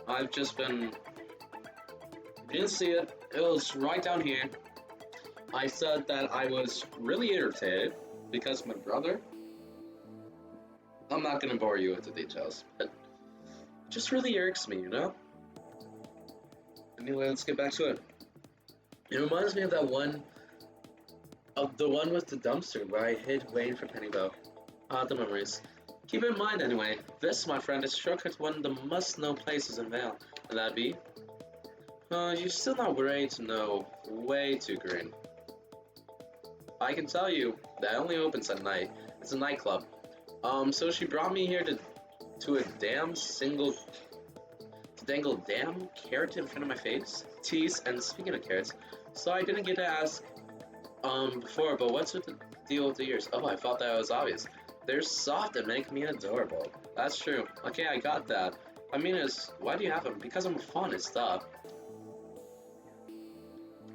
I've just been. Didn't see it. It was right down here. I said that I was really irritated because my brother. I'm not gonna bore you with the details, but it just really irks me, you know? Anyway, let's get back to it. It reminds me of that one. Of the one with the dumpster where I hid waiting for Penny though. Ah, the memories. Keep in mind anyway, this, my friend, is shortcut to one of the must-know places in Vale. And that'd be? You're still not ready to know. Way too green. I can tell you, that only opens at night. It's a nightclub. So she brought me here to a dangle damn carrot in front of my face. Tease, and speaking of carrots, so I didn't get to ask, before, but what's with the deal with the ears? Oh, I thought that was obvious. They're soft and make me adorable. That's true. Okay, I got that. I mean, why do you have them? Because I'm fun and stuff.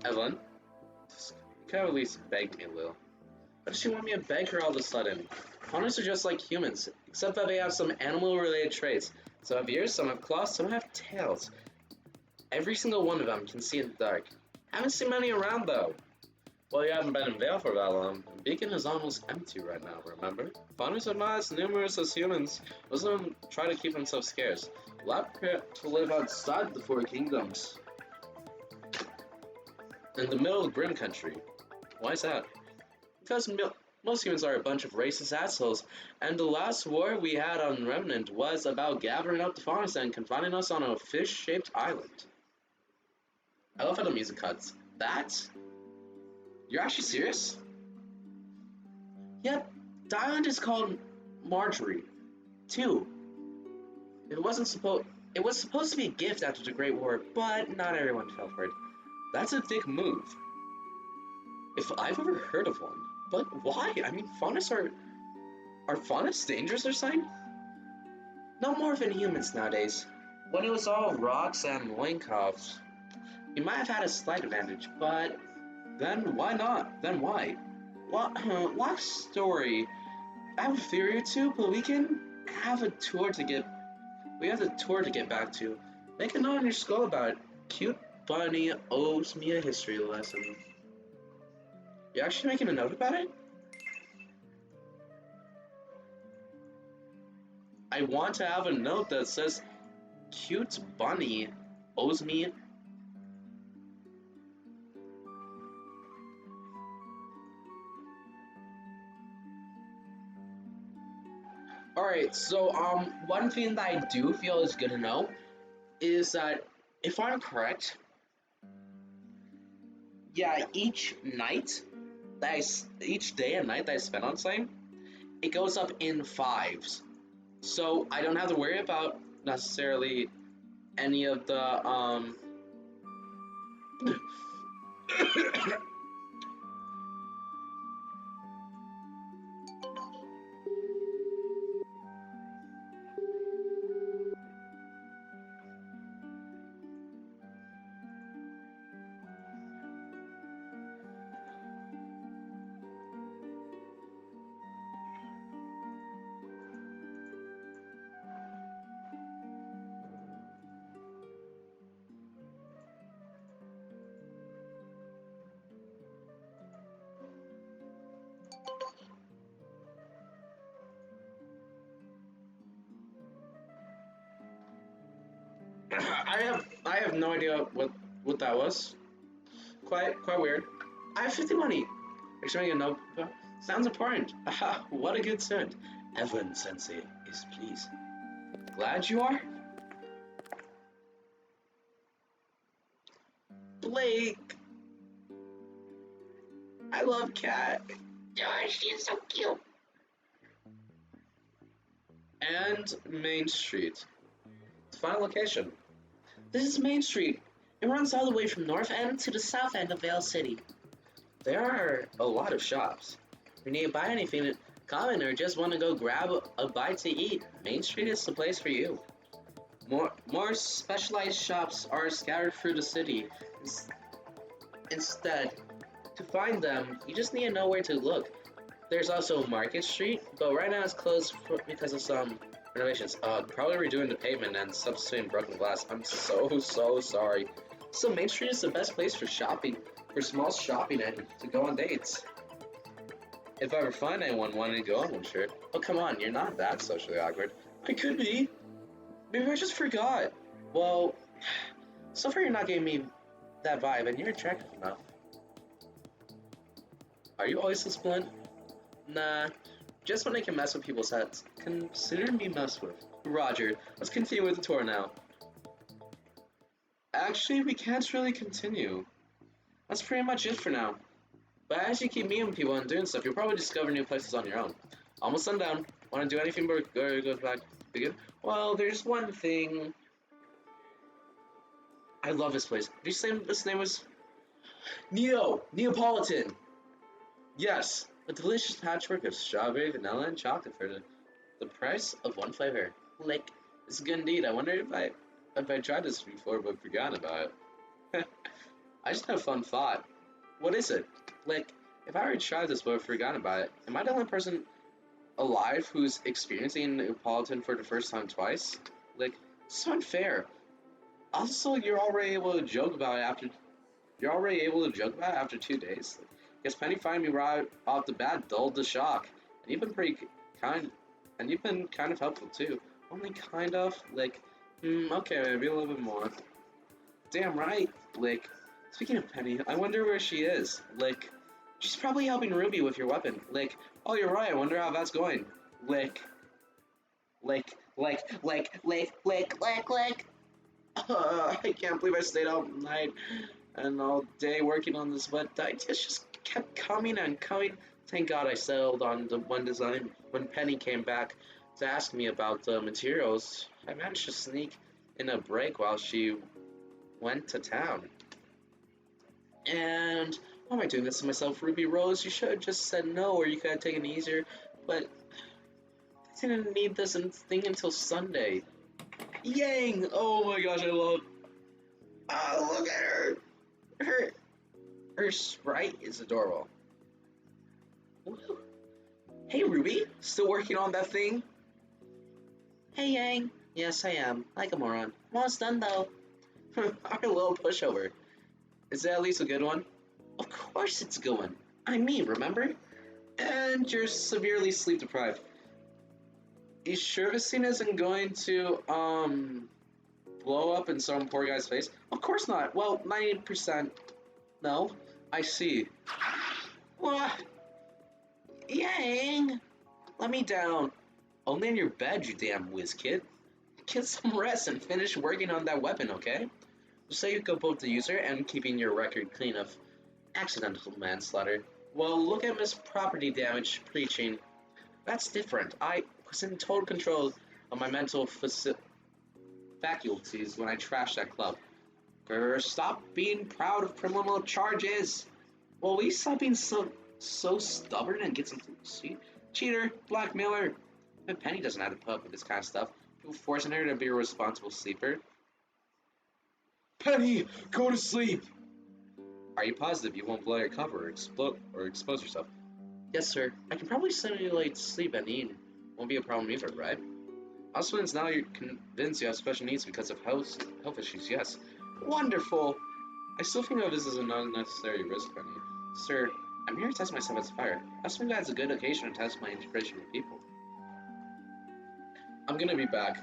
Evelyn, you could have at least begged me a little. Why does she want me to beg her all of a sudden? Fauners are just like humans, except that they have some animal-related traits. Some have ears, some have claws, some have tails. Every single one of them can see in the dark. Haven't seen many around, though. Well, you haven't been in Vale for that long. The beacon is almost empty right now, remember? Fauners are not as numerous as humans. Most of them try to keep themselves scarce. A lot prefer to live outside the Four Kingdoms. In the middle of Grim Country. Why is that? Because most humans are a bunch of racist assholes, and the last war we had on Remnant was about gathering up the fauners and confining us on a fish-shaped island. I love how the music cuts. That? You're actually serious? Yep, the island is called Marjorie, too. It was supposed to be a gift after the Great War, but not everyone fell for it. That's a dick move. If I've ever heard of one. But why? I mean, faunus are faunus dangerous or something? No more than humans nowadays. When it was all rocks and loincloths, you might have had a slight advantage, but then why not? Then why? What story? I have a theory or two, but we have a tour to get back to. Make a note on your skull about it. Cute bunny owes me a history lesson. You actually making a note about it? I want to have a note that says, cute bunny owes me. Alright, so, one thing that I do feel is good to know is that, if I'm correct, yeah, each day and night that I spend on something, it goes up in 5s. So I don't have to worry about necessarily any of the I have no idea what that was. Quite weird. I have 50 money. Actually, you know, sounds important. What a good student. Evelyn Sensei is pleased. Glad you are? Blake! I love Cat. Oh, she is so cute. And Main Street. Final location. This is Main Street. It runs all the way from North End to the South End of Vale City. There are a lot of shops. If you need to buy anything common or just want to go grab a bite to eat, Main Street is the place for you. More specialized shops are scattered through the city. Instead, to find them, you just need to know where to look. There's also Market Street, but right now it's closed because of some renovations. Probably redoing the pavement and substituting broken glass. I'm so sorry. So Main Street is the best place for shopping, for small shopping and to go on dates. If I ever find anyone wanting to go on one, sure. Oh, come on, you're not that socially awkward. I could be. Maybe I just forgot. Well, so far you're not giving me that vibe, and you're attractive enough. Are you always this blunt? Nah, just when I can mess with people's heads. Consider me messed with. Roger, let's continue with the tour now. Actually, we can't really continue. That's pretty much it for now. But as you keep meeting people and doing stuff, you'll probably discover new places on your own. Almost sundown. Want to do anything but go back begin? Well, there's one thing. I love this place. Did you say this name was Neapolitan? Yes, a delicious patchwork of strawberry, vanilla, and chocolate for the price of one flavor. Like, it's good indeed. I wonder if I tried this before but forgot about it. I just had a fun thought. What is it? Like, if I already tried this but forgot about it, am I the only person alive who's experiencing Neapolitan for the first time twice? Like, it's so unfair. Also, you're already able to joke about it after 2 days. Guess Penny finding me right off the bat dulled the shock. And you've been pretty kind, and you've been kind of helpful too. Only kind of, like, okay, maybe a little bit more. Damn right, like, speaking of Penny, I wonder where she is. Like, she's probably helping Ruby with your weapon. Like, oh, you're right, I wonder how that's going. Like, like. I can't believe I stayed out all night and all day working on this, but the ideas just kept coming and coming. Thank God I settled on the one design. When Penny came back to ask me about the materials, I managed to sneak in a break while she went to town. And why am I doing this to myself, Ruby Rose? You should have just said no, or you could have taken it easier. But I didn't need this thing until Sunday. Yang! Oh my gosh, I love. Oh, look at her. Her sprite is adorable. Hey, Ruby, still working on that thing? Hey, Yang. Yes, I am. Like a moron. Almost done though. Our little pushover. Is that at least a good one? Of course it's a good one. I'm me, remember? And you're severely sleep deprived. You sure this scene isn't going to, blow up in some poor guy's face? Of course not. Well, 90%. No. I see. What? Yang! Let me down. Only in your bed, you damn whiz kid. Get some rest and finish working on that weapon, okay? Just so you go both the user and keeping your record clean of accidental manslaughter. Well, look at Miss Property Damage preaching. That's different. I was in total control of my mental faculties when I trashed that club. Grr, stop being proud of criminal charges. Well, will you stop being so stubborn and get some sweet cheater, blackmailer? And Penny doesn't have to put up with this kind of stuff. People forcing her to be a responsible sleeper. Penny, go to sleep. Are you positive you won't blow your cover or expose yourself? Yes, sir. I can probably simulate sleep and eat. Won't be a problem either, right? Also, since now you're convinced you have special needs because of health issues, yes. Wonderful! I still think of this as an unnecessary risk, Penny. Sir, I'm here to test myself as a fighter. I just think that's a good occasion to test my integration with people. I'm gonna be back.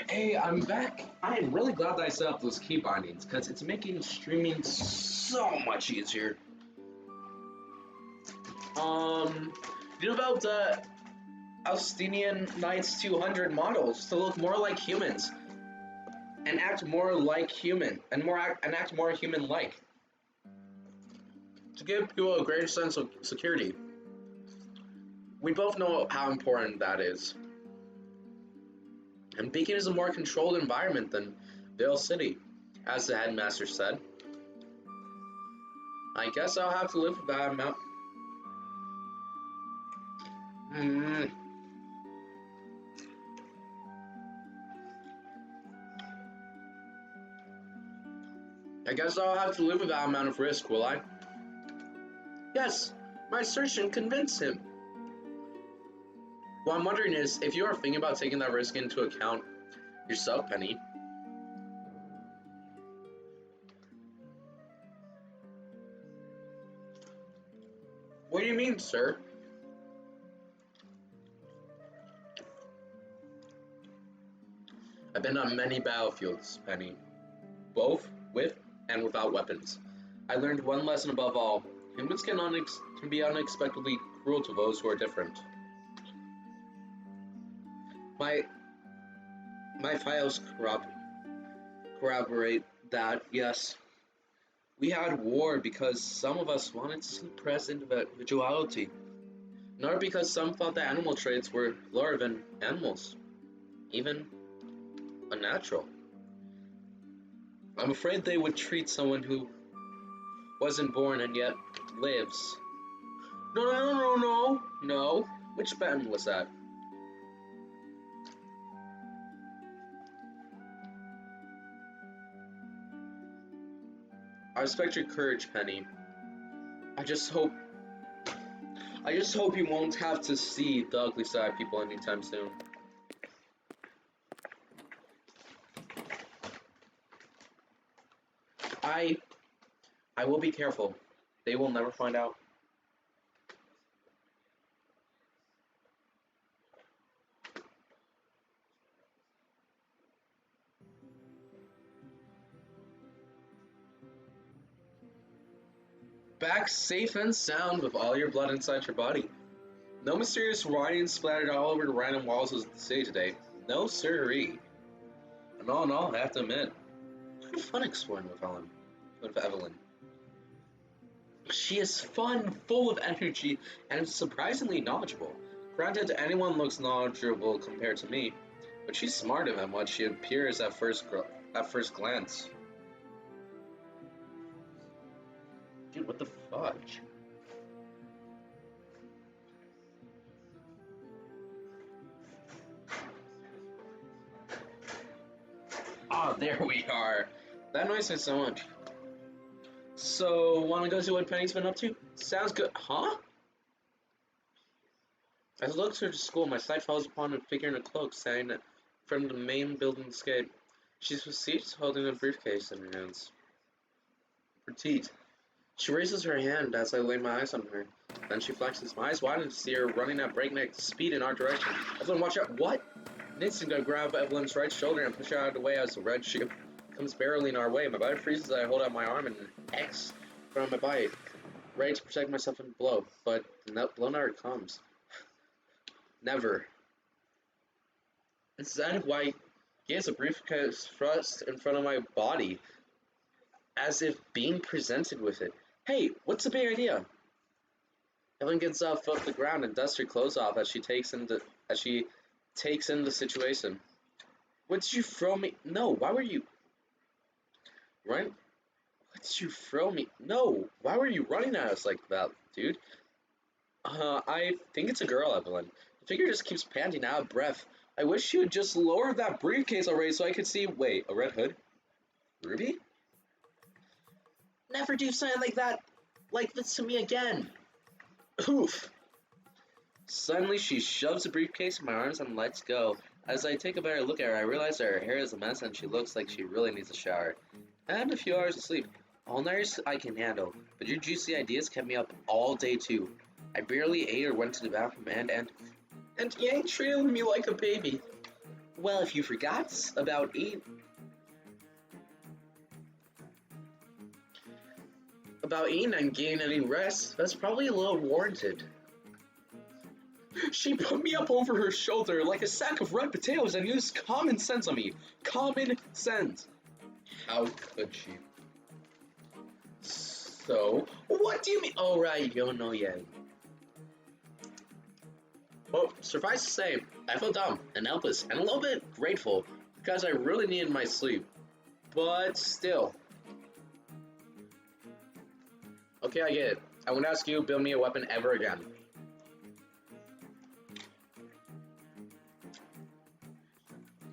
Hey, I'm back. I am really glad that I set up those key bindings because it's making streaming so much easier. You know about the Austinian Knights 200 models to look more like humans and act more like human and act more human-like to give people a greater sense of security. We both know how important that is. And Beacon is a more controlled environment than Vale City, as the headmaster said. I guess I'll have to live with that amount. I guess I'll have to live with that amount of risk, will I? Yes, my assertion convinced him. What I'm wondering is, if you are thinking about taking that risk into account yourself, Penny. What do you mean, sir? I've been on many battlefields, Penny, both with and without weapons. I learned one lesson above all. Humans can be unexpectedly cruel to those who are different. My files corroborate that, yes. We had war because some of us wanted to suppress individuality, nor because some thought that animal traits were lower than animals, even unnatural. I'm afraid they would treat someone who wasn't born and yet lives. No. Which button was that? I respect your courage, Penny. I just hope you won't have to see the ugly side of people anytime soon. I will be careful. They will never find out. Back safe and sound with all your blood inside your body. No mysterious writing splattered all over the random walls of the city today. No siree. And all in all, I have to admit, kind of fun exploring with Evelyn. She is fun, full of energy, and surprisingly knowledgeable. Granted, anyone looks knowledgeable compared to me, but she's smarter than what she appears at first glance. Dude, what the fudge? Ah, there we are. That annoys me so much. So, wanna go see what Penny's been up to? Sounds good. Huh? As I look through the school, my sight falls upon a figure in a cloak standing in front of the main building's gate. She's seated, holding a briefcase in her hands. Petite. She raises her hand as I lay my eyes on her. Then she flexes. My eyes widen to see her running at breakneck speed in our direction. Evelyn, watch out! What? An instant, I grab Evelyn's right shoulder and push her out of the way as the red shoe comes barreling our way. My body freezes as I hold out my arm and an X from my body, ready to protect myself from the blow. But the blow never comes. Never. Instead, why gives a briefcase thrust in front of my body, as if being presented with it. Hey, what's the big idea? Evelyn gets up off the ground and dusts her clothes off as she takes in the situation. What did you throw me? No, why were you running? What did you throw me? No, why were you running at us like that, dude? I think it's a girl, Evelyn. The figure just keeps panting out of breath. I wish she would just lower that briefcase already so I could see. Wait, a red hood? Ruby? Never do something like this to me again. Oof. Suddenly, she shoves the briefcase in my arms and lets go. As I take a better look at her, I realize that her hair is a mess and she looks like she really needs a shower. And a few hours of sleep. All nighters I can handle, but your juicy ideas kept me up all day too. I barely ate or went to the bathroom and you ain't treating me like a baby. Well, if you forgot about eating and getting any rest, that's probably a little warranted. She put me up over her shoulder like a sack of red potatoes and used common sense on me. Common sense. How could she? So, what do you mean? Oh, right, you don't know yet. Well, suffice to say, I felt dumb and helpless and a little bit grateful because I really needed my sleep. But still. Okay, I get it. I won't ask you to build me a weapon ever again.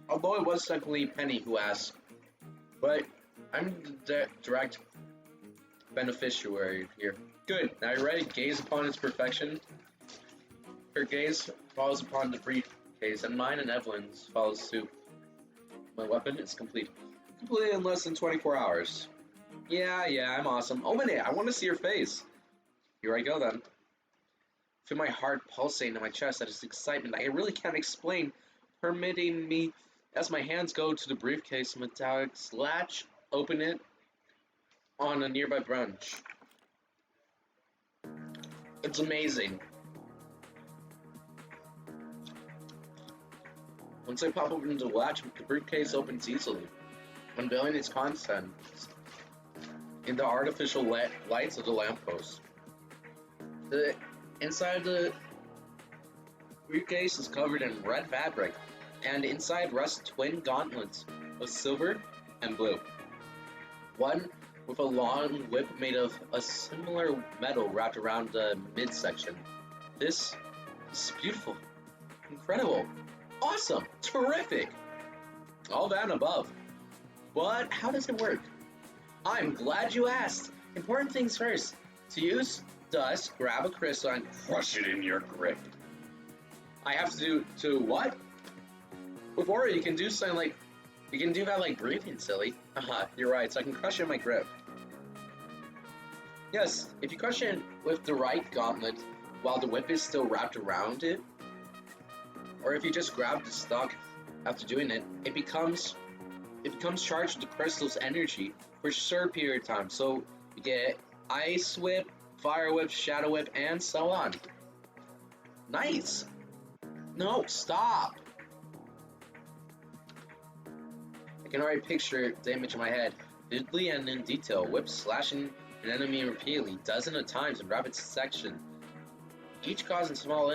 Although it was technically Penny who asked, but I'm the direct beneficiary here. Good. Now you're ready. Gaze upon its perfection. Her gaze falls upon the briefcase, and mine and Evelyn's follows suit. My weapon is complete. Completed in less than 24 hours. Yeah, I'm awesome. Oh, minute, I want to see your face. Here I go then. Feel my heart pulsating in my chest. That is excitement I really can't explain, permitting me as my hands go to the briefcase metallic latch, open it on a nearby branch. It's amazing. Once I pop open the latch, the briefcase opens easily, unveiling its contents in the artificial lights of the lamppost. The inside of the briefcase is covered in red fabric, and inside rest twin gauntlets of silver and blue. One with a long whip made of a similar metal wrapped around the midsection. This is beautiful, incredible, awesome, terrific, all that and above. But how does it work? I'm glad you asked. Important things first. To use dust, grab a crystal and crush it in your grip. I have to do what? Before you can do something like, you can do that like breathing, silly. You're right, so I can crush it in my grip. Yes, if you crush it with the right gauntlet while the whip is still wrapped around it, or if you just grab the stock after doing it, it becomes charged with the crystal's energy for a short period of time. So you get ice whip, fire whip, shadow whip, and so on. Nice. No, stop. I can already picture the image in my head, vividly and in detail. Whip slashing an enemy repeatedly, dozens of times in rapid succession, each causing small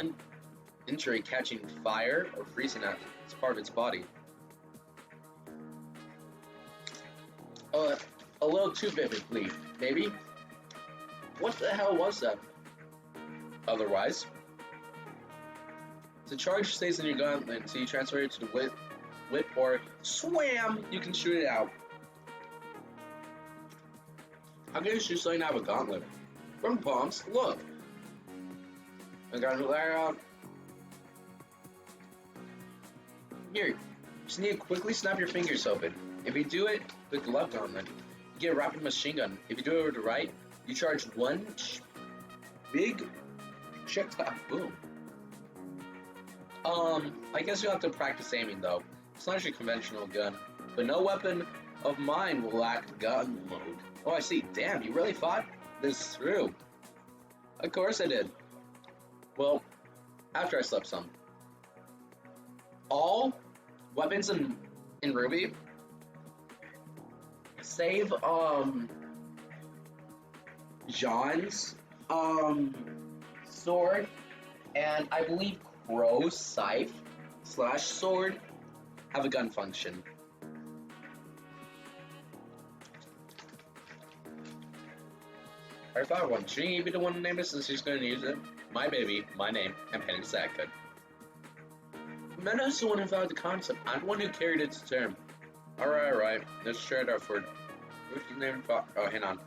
injury, catching fire or freezing at its part of its body. A little too vividly, maybe. What the hell was that? Otherwise, the charge stays in your gauntlet until you transfer it to the whip or swam, you can shoot it out. How can you shoot something out of a gauntlet? From palms, look. I got it out. Here, just need to quickly snap your fingers open. If you do it with the left gauntlet, you get a rapid machine gun. If you do it with the right, you charge one big projectile. Boom. I guess you'll have to practice aiming though. It's not your conventional gun, but no weapon of mine will lack gun mode. Oh, I see. Damn, you really thought this through. Of course I did. Well, after I slept some. All weapons in Ruby, save John's sword and I believe Crow's scythe / sword have a gun function. I thought one. Shouldn't you be the one to name it since he's going to use it? My baby, my name, and Penny's that good. Meadows the one who found the concept. I'm the one who carried it to term. Alright. Let's share it out for. What's the name? Oh, hang on.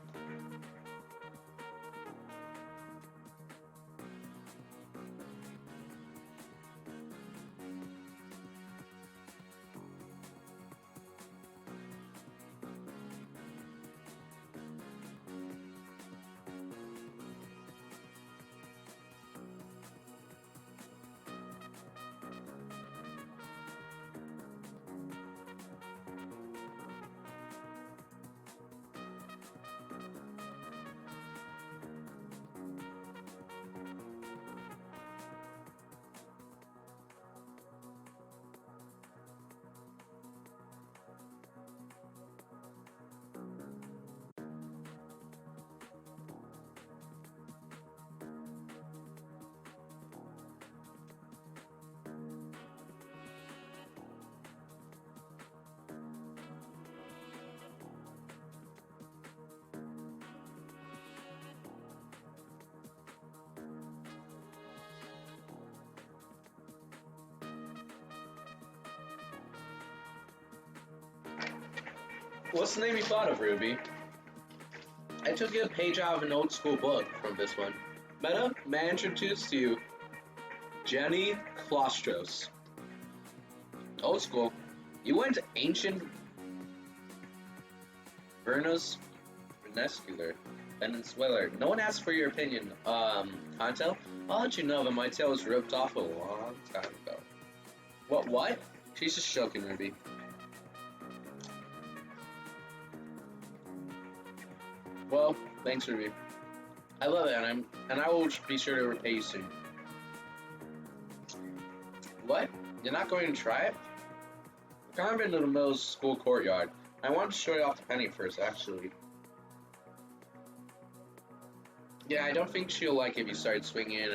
What's the name you thought of, Ruby? I took a page out of an old school book from this one. Meta, may I introduce to you Jenny Claustros. Old school. You went to ancient Vernacular, Venezuela. No one asked for your opinion. Contel? I'll let you know that my tail was ripped off a long time ago. What? She's just joking, Ruby. Well, thanks, Ruby. I love it, and I will be sure to repay you soon. What? You're not going to try it? We're kind of in the middle school courtyard. I wanted to show you off the penny first, actually. Yeah, I don't think she'll like it if you start swinging it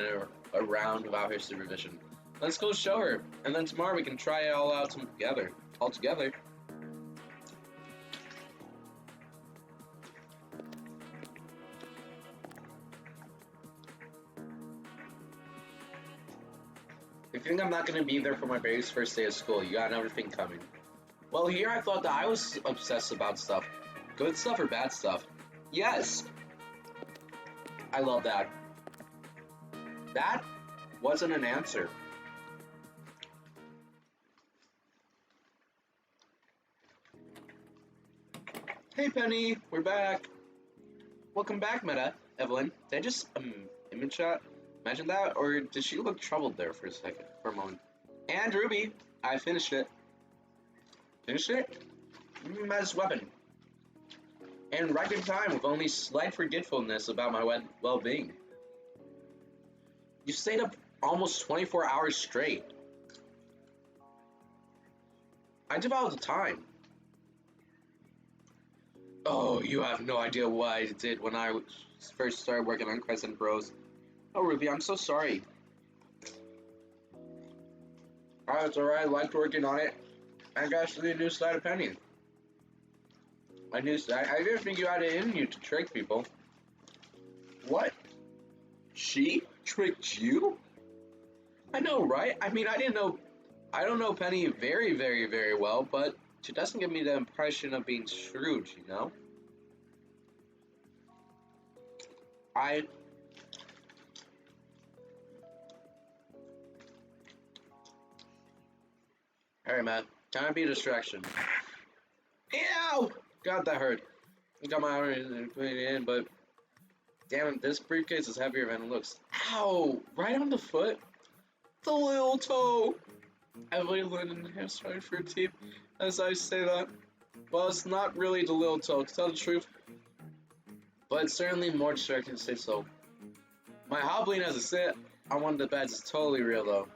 around without her supervision. Let's go show her, and then tomorrow we can try it all out together. All together. If you think I'm not going to be there for my very first day of school, you got another thing coming. Well, here I thought that I was obsessed about stuff. Good stuff or bad stuff? Yes! I love that. That wasn't an answer. Hey Penny, we're back. Welcome back, Meta. Evelyn, did I just imagine that, or did she look troubled there for a moment? And Ruby, I finished it. Finished it? Meta's weapon. And right in time with only slight forgetfulness about my well-being. You stayed up almost 24 hours straight. I devour the time. Oh, you have no idea what I did when I first started working on Crescent Bros. Oh, Ruby, I'm so sorry. Oh, it's alright, I liked working on it. I got to the new side of Penny. I didn't think you had it in you to trick people. What? She tricked you? I know, right? I mean, I don't know Penny very, very, very well, but she doesn't give me the impression of being shrewd, you know? Alright, man. Time to be a distraction. Ew! God, that hurt. I got my arm and put it in, but damn it, this briefcase is heavier than it looks. Ow! Right on the foot? The little toe! Evelyn has started for her teeth as I say that. Well, it's not really the little toe, to tell the truth. But it's certainly more distracting to say so. My hobbling as a sit on one of the beds is totally real, though.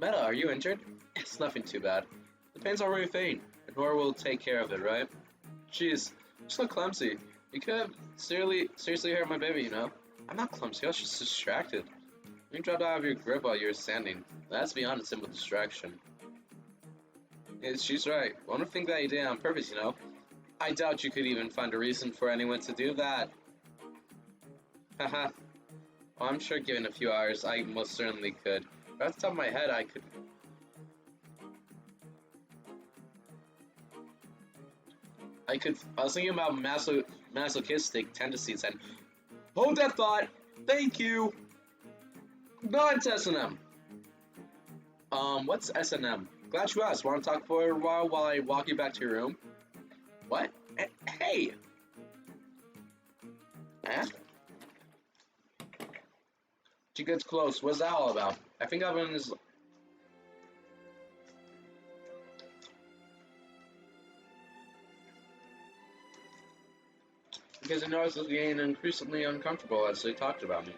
Meta, are you injured? It's nothing too bad. The pain's already fading, and Nora will take care of it, right? Jeez, I'm so clumsy. You could have seriously hurt my baby, you know? I'm not clumsy, I was just distracted. You dropped out of your grip while you were standing. That's beyond a simple distraction. She's right. I don't think that you did it on purpose, you know? I doubt you could even find a reason for anyone to do that. Haha. Well, I'm sure given a few hours, I most certainly could. But off the top of my head, I was thinking about masochistic tendencies and... Hold that thought! Thank you! No, it's S&M. What's S&M? Glad you asked. Want to talk for a while I walk you back to your room? What? Hey! Eh? She gets close. What's that all about? I think Evan is... Because I noticed it's getting increasingly uncomfortable as they talked about me.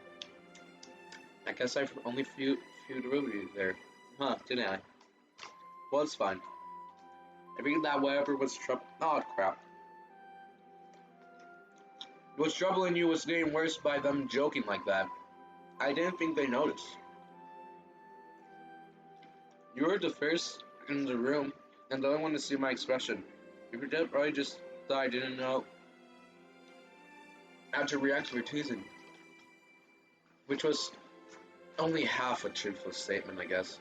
I guess I've only feud Ruby there. Huh, didn't I? Well, it's fine. I figured that whatever was oh, crap. What's troubling you was getting worse by them joking like that. I didn't think they noticed. You were the first in the room, and the only one to see my expression. You probably just thought I didn't know how to react to your teasing. Which was only half a truthful statement, I guess.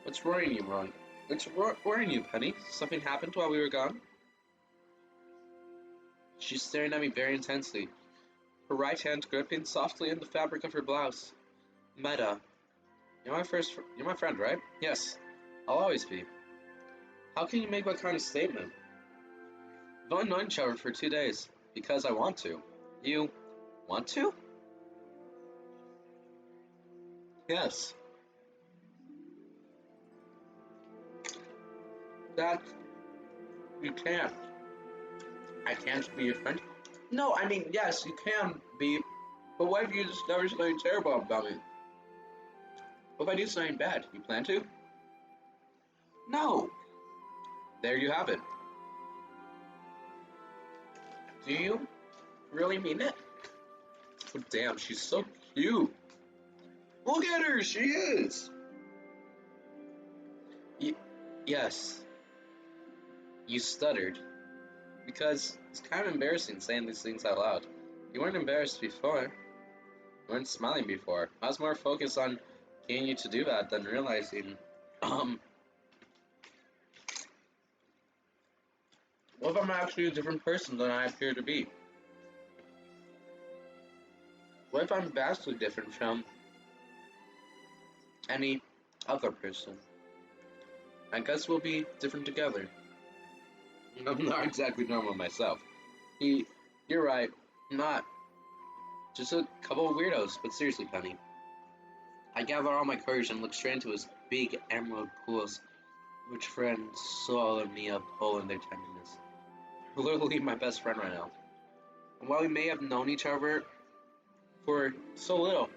What's worrying you, Ron? What's worrying you, Penny? Something happened while we were gone? She's staring at me very intensely, her right hand gripping softly in the fabric of her blouse. Meta, you're my friend, right? Yes, I'll always be. How can you make that kind of statement? We've only known each other for 2 days, because I want to. You want to? Yes. That, you can't. I can't be your friend? No, I mean, yes, you can be, but what if you discover something terrible about me? What if I do something bad? You plan to? No. There you have it. Do you really mean it? Oh, damn, she's so cute. Look at her, she is. Y yes, you stuttered. Because it's kind of embarrassing saying these things out loud. You weren't embarrassed before. You weren't smiling before. I was more focused on getting you to do that than realizing, what if I'm actually a different person than I appear to be? What if I'm vastly different from any other person? I guess we'll be different together. I'm not exactly normal myself. You're right. I'm not. Just a couple of weirdos, but seriously, Penny. I gather all my courage and look straight into his big emerald pools, which friends swallow me up whole in their tenderness. You're literally my best friend right now. And while we may have known each other for so little,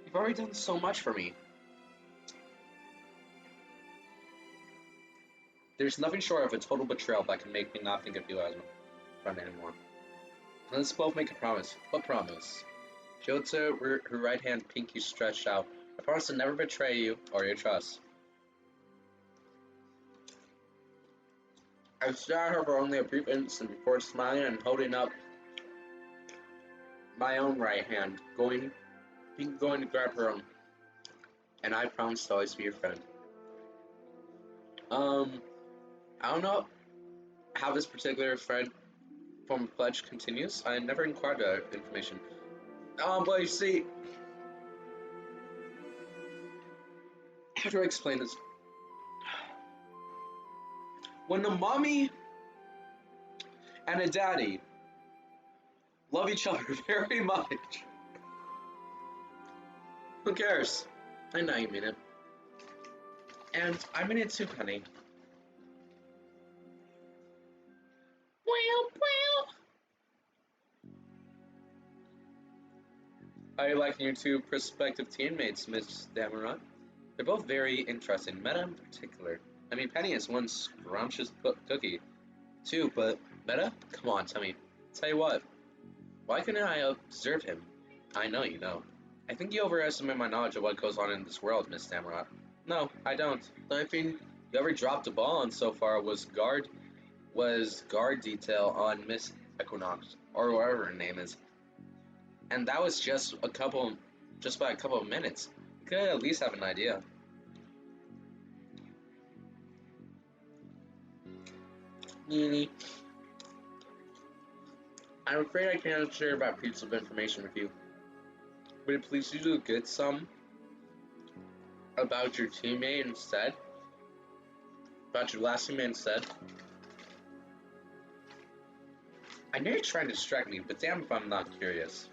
you've already done so much for me. There's nothing short of a total betrayal that can make me not think of you as my friend anymore. Let's both make a promise. What promise? She holds her right hand pinky stretched out. I promise to never betray you or your trust. I stared at her for only a brief instant before smiling and holding up my own right hand, going to grab her own. And I promise to always be your friend. I don't know how this particular friend form of pledge continues. I never inquired that information. But you see, how do I explain this? When a mommy and a daddy love each other very much, who cares? I know you mean it. And I mean it too, Penny. How are you liking your two prospective teammates, Miss Dameron? They're both very interesting, Meta in particular. I mean, Penny is one scrumptious cookie, too, but Meta? Come on, tell you what. Why couldn't I observe him? I know you know. I think you overestimate my knowledge of what goes on in this world, Miss Dameron. No, I don't. The only thing you ever dropped a ball on so far was guard detail on Miss Equinox, or whatever her name is. And that was just by a couple of minutes. You could at least have an idea. Nini, I'm afraid I can't share that piece of information with you. Would it please you to get some about your teammate instead? About your last teammate instead? I know you're trying to distract me, but damn if I'm not curious.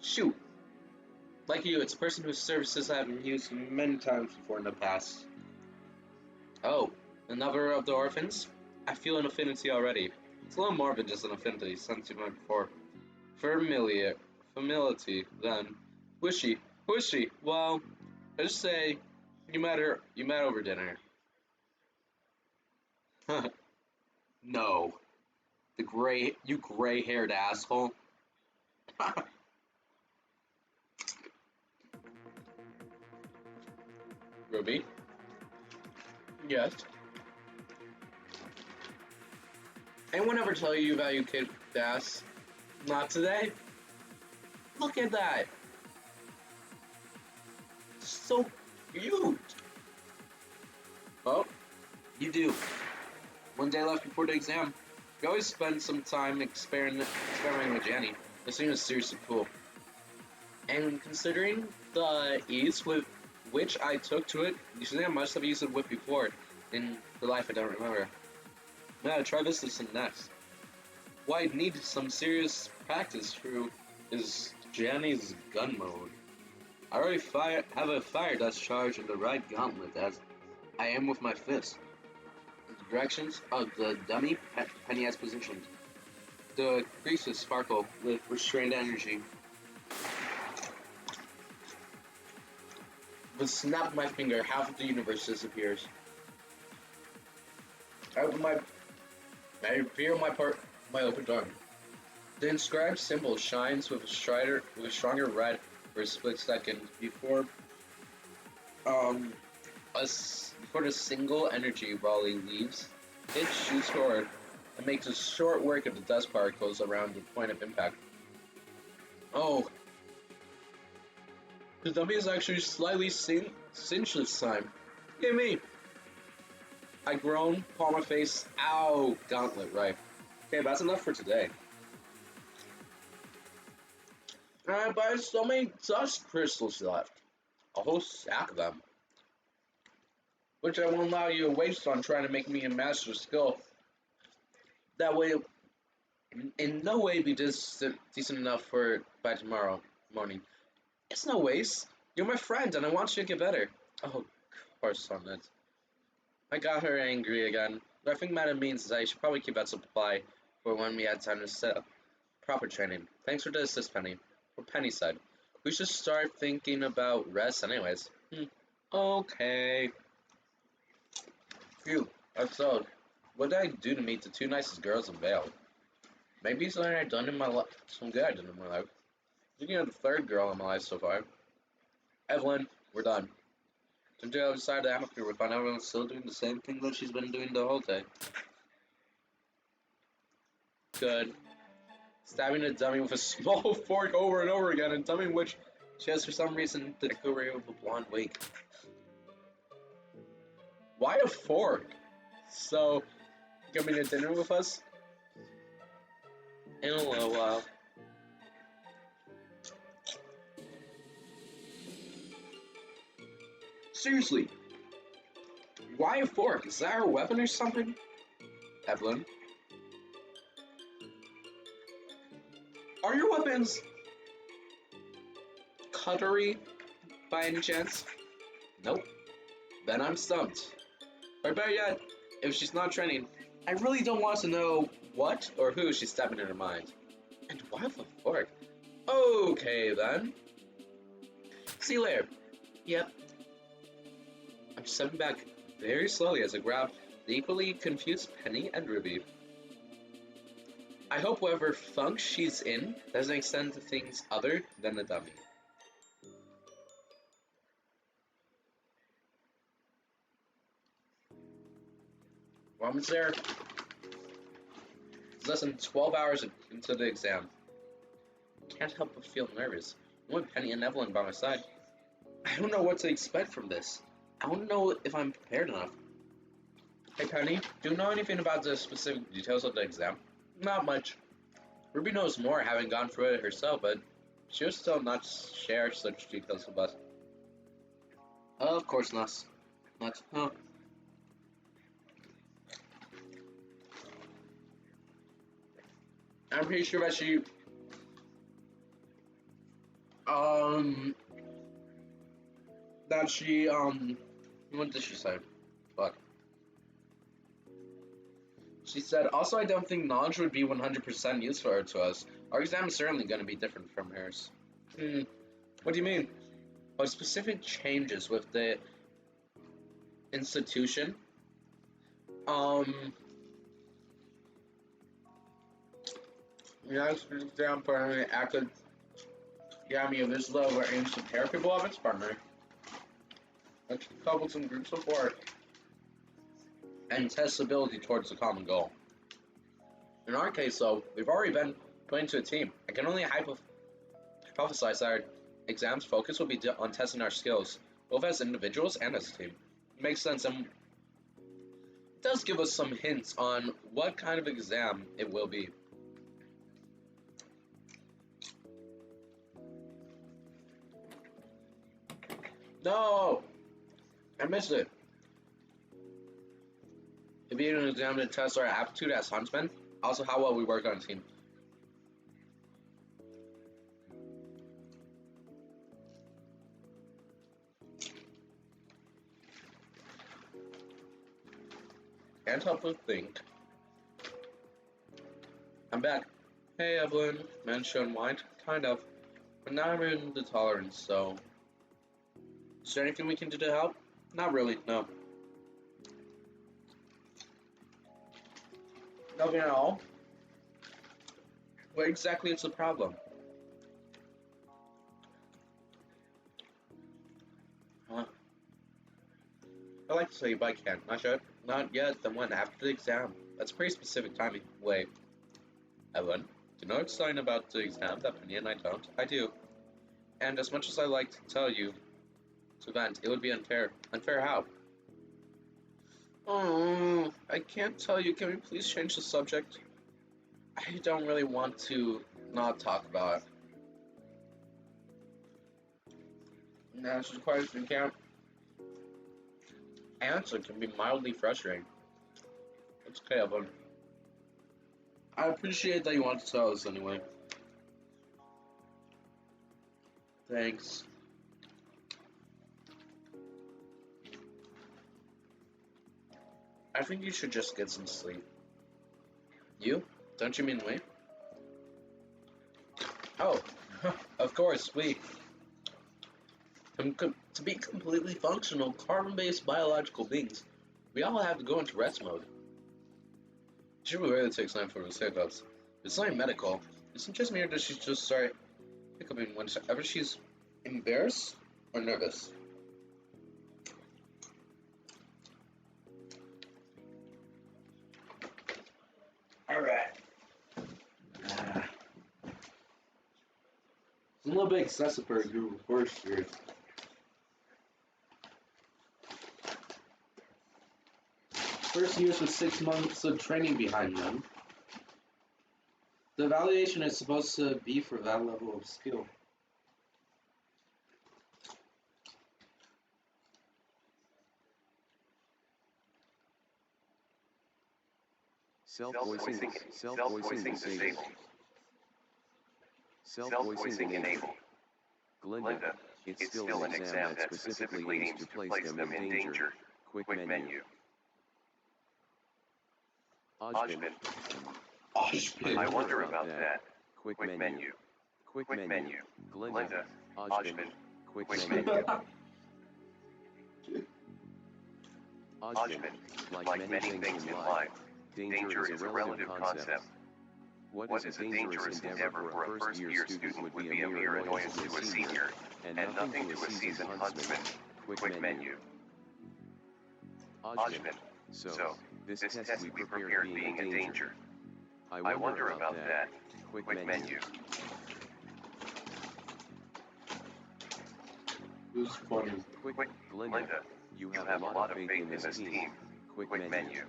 Shoot. Like you, it's a person whose services I have used many times before in the past. Oh, another of the orphans? I feel an affinity already. It's a little more than just an affinity, since you went before. Familiarity, then. Who is she? Who is she? Well, I just say, you met over dinner. No. You gray-haired asshole. Ruby? Yes? Anyone ever tell you about you kid ass? Not today? Look at that! So cute! Oh, you do. One day left before the exam. We always spend some time experimenting with Janny. This thing is seriously cool. And considering the ease with which I took to it, you think I must have used it with before in the life I don't remember. Now try this next. What I need some serious practice through is Janny's gun mode. I already have a fire dust charge in the right gauntlet as I am with my fist. The directions of the dummy Penny has positioned. The creases sparkle with restrained energy. With the snap of my finger, half of the universe disappears. I feel my open arm. The inscribed symbol shines with a stronger red for a split second before before the single energy volley leaves. It shoots forward and makes a short work of the dust particles around the point of impact. Oh, the dummy is actually slightly singed this time. Look at me. I groan, palm my face. Ow, gauntlet, right. Okay, that's enough for today. But there's so many dust crystals left. A whole stack of them. Which I won't allow you to waste on trying to make me a master skill. That way, in no way be decent enough for by tomorrow morning. It's no waste. You're my friend, and I want you to get better. Oh, of course, on it. I got her angry again. What I think that means is I should probably keep that supply for when we had time to set up proper training. Thanks for the assist, Penny. For Penny's side, we should start thinking about rest anyways. Okay. Phew, that's so. What did I do to meet the two nicest girls in Vale? Maybe something I've done in my life. Some good I did in my life. Thinking of the third girl in my life so far. Evelyn, we're done. To the other side of the atmosphere, we find everyone's still doing the same thing that she's been doing the whole day. Good. Stabbing a dummy with a small fork over and over again, and dummy which she has for some reason decorated with a blonde wig. Why a fork? So, coming to dinner with us? In a little while. Seriously, why a fork? Is that her weapon or something? Evelyn? Are your weapons cutlery by any chance? Nope. Then I'm stumped. Or better yet, if she's not training, I really don't want to know what or who she's stabbing in her mind. And why with a fork? Okay then. See you later. Yep. I'm stepping back very slowly as I grab the equally confused Penny and Ruby. I hope whatever funk she's in doesn't extend to things other than the dummy. Almost there. It's less than 12 hours into the exam. Can't help but feel nervous. I want Penny and Evelyn by my side. I don't know what to expect from this. I don't know if I'm prepared enough. Hey Penny, do you know anything about the specific details of the exam? Not much. Ruby knows more, having gone through it herself, but she will still not share such details with us. Of course not. Huh? I'm pretty sure that she what did she say? Fuck. She said, also I don't think knowledge would be 100% useful to us. Our exam is certainly going to be different from hers. What do you mean? What specific changes with the institution? Yes, exam partner acted Yami of this level aims to pair people of its partner. Let's couple some groups of work and test ability towards a common goal. In our case, though, we've already been put into a team. I can only hypothesize that our exam's focus will be on testing our skills, both as individuals and as a team. It makes sense, and does give us some hints on what kind of exam it will be. No! I missed it. If you an exam to test our aptitude as huntsmen, also how well we work on a team. Can't help but think. I'm back. Hey Evelyn, Mancha and White, kind of. But now I'm in the tolerance, so. Is there anything we can do to help? Not really, no. Nothing at all? What exactly is the problem? Huh? I'd like to tell you, but I can't. Not sure. Not yet, then when? After the exam. That's a pretty specific timing. Wait. Evelyn, do you know something about the exam that Penny and I don't? I do. And as much as I like to tell you to vent, it would be unfair. Unfair how? Oh, I can't tell you. Can we please change the subject? I don't really want to not talk about it. National question camp. Answer can be mildly frustrating. It's okay, Evelyn. I appreciate that you want to tell us anyway. Thanks. I think you should just get some sleep. You? Don't you mean we? Oh, of course, we. To be completely functional, carbon-based biological beings, we all have to go into rest mode. She really takes time for those hiccups. It's not medical. Isn't just me, or does she just start hiccuping whenever she's embarrassed or nervous? Alright. It's a little bit excessive for a group of first years. First years with 6 months of training behind them. The evaluation is supposed to be for that level of skill. Self-voicing disabled. Self-voicing enabled. Glinda, it's still an exam that specifically aims to place them in danger. Quick menu. Ojpin. I wonder about that. Quick menu. Quick menu. Glinda. Ojpin. Quick menu. Ojpin, like many things in life, danger is a relative concept. What is a dangerous endeavor for a first-year student would be a mere annoyance to a senior, and nothing to a seasoned huntsman. Quick menu. Ojpin. So, this test we prepared being a danger. I wonder about that. Quick menu. This is funny. Quick, Glinda, you have a lot of faith in this team. Quick menu.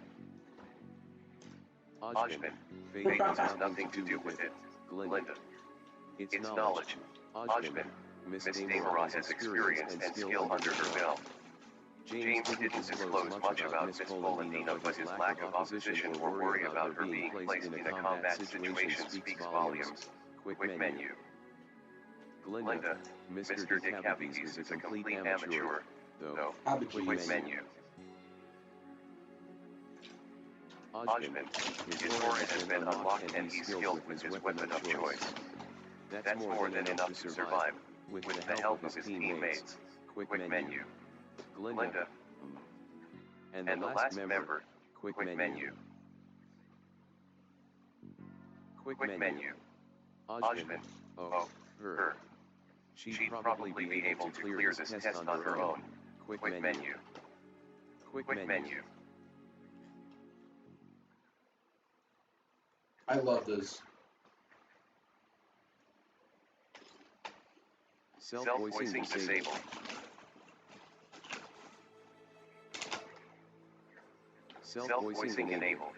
Ojpin, faith has nothing to do with it. Glinda. It's knowledge. Ojpin, Miss Dameron has experience and skill under her belt. James didn't disclose much about Miss Polendina, but his lack of opposition or worry about her being placed in a combat situation speaks volumes. Quick menu. Glinda, Mr. Dick is a complete amateur, though. Quick menu. Ojpin, his aura has been unlocked and he's skilled with his weapon of choice. That's more than enough to survive, with the help of his teammates. Quick menu. Glinda. And the last member, quick menu. Quick menu. Ojpin, oh, her. She'd probably be able to clear this test on her own. Quick menu. Quick menu. I love this. Self-voicing disabled. Self-voicing enabled.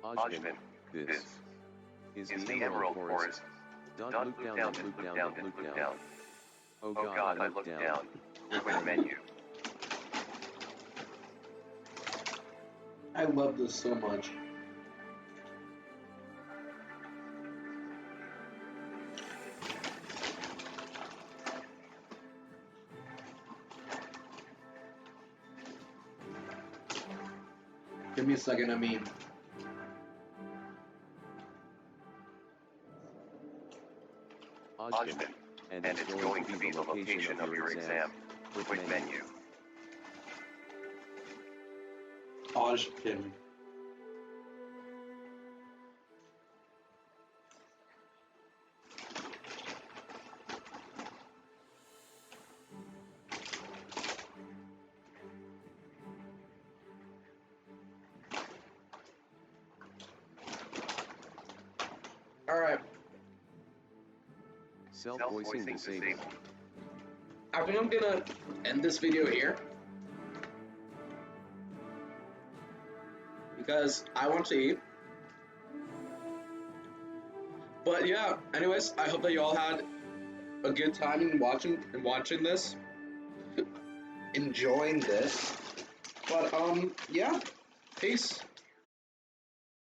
Ajman, this is the Emerald Forest. Don't look down, look down, look down. Oh God, I looked down. Quick menu. I love this so much. Give me a second, I mean. Ajman, and it's going to be the location of your exam. Quick menu. Ajpin. Alright. Self-voicing disabled. I think I'm gonna end this video here. Because I want to eat. But yeah, anyways, I hope that you all had a good time in watching this. Enjoying this. But yeah, peace.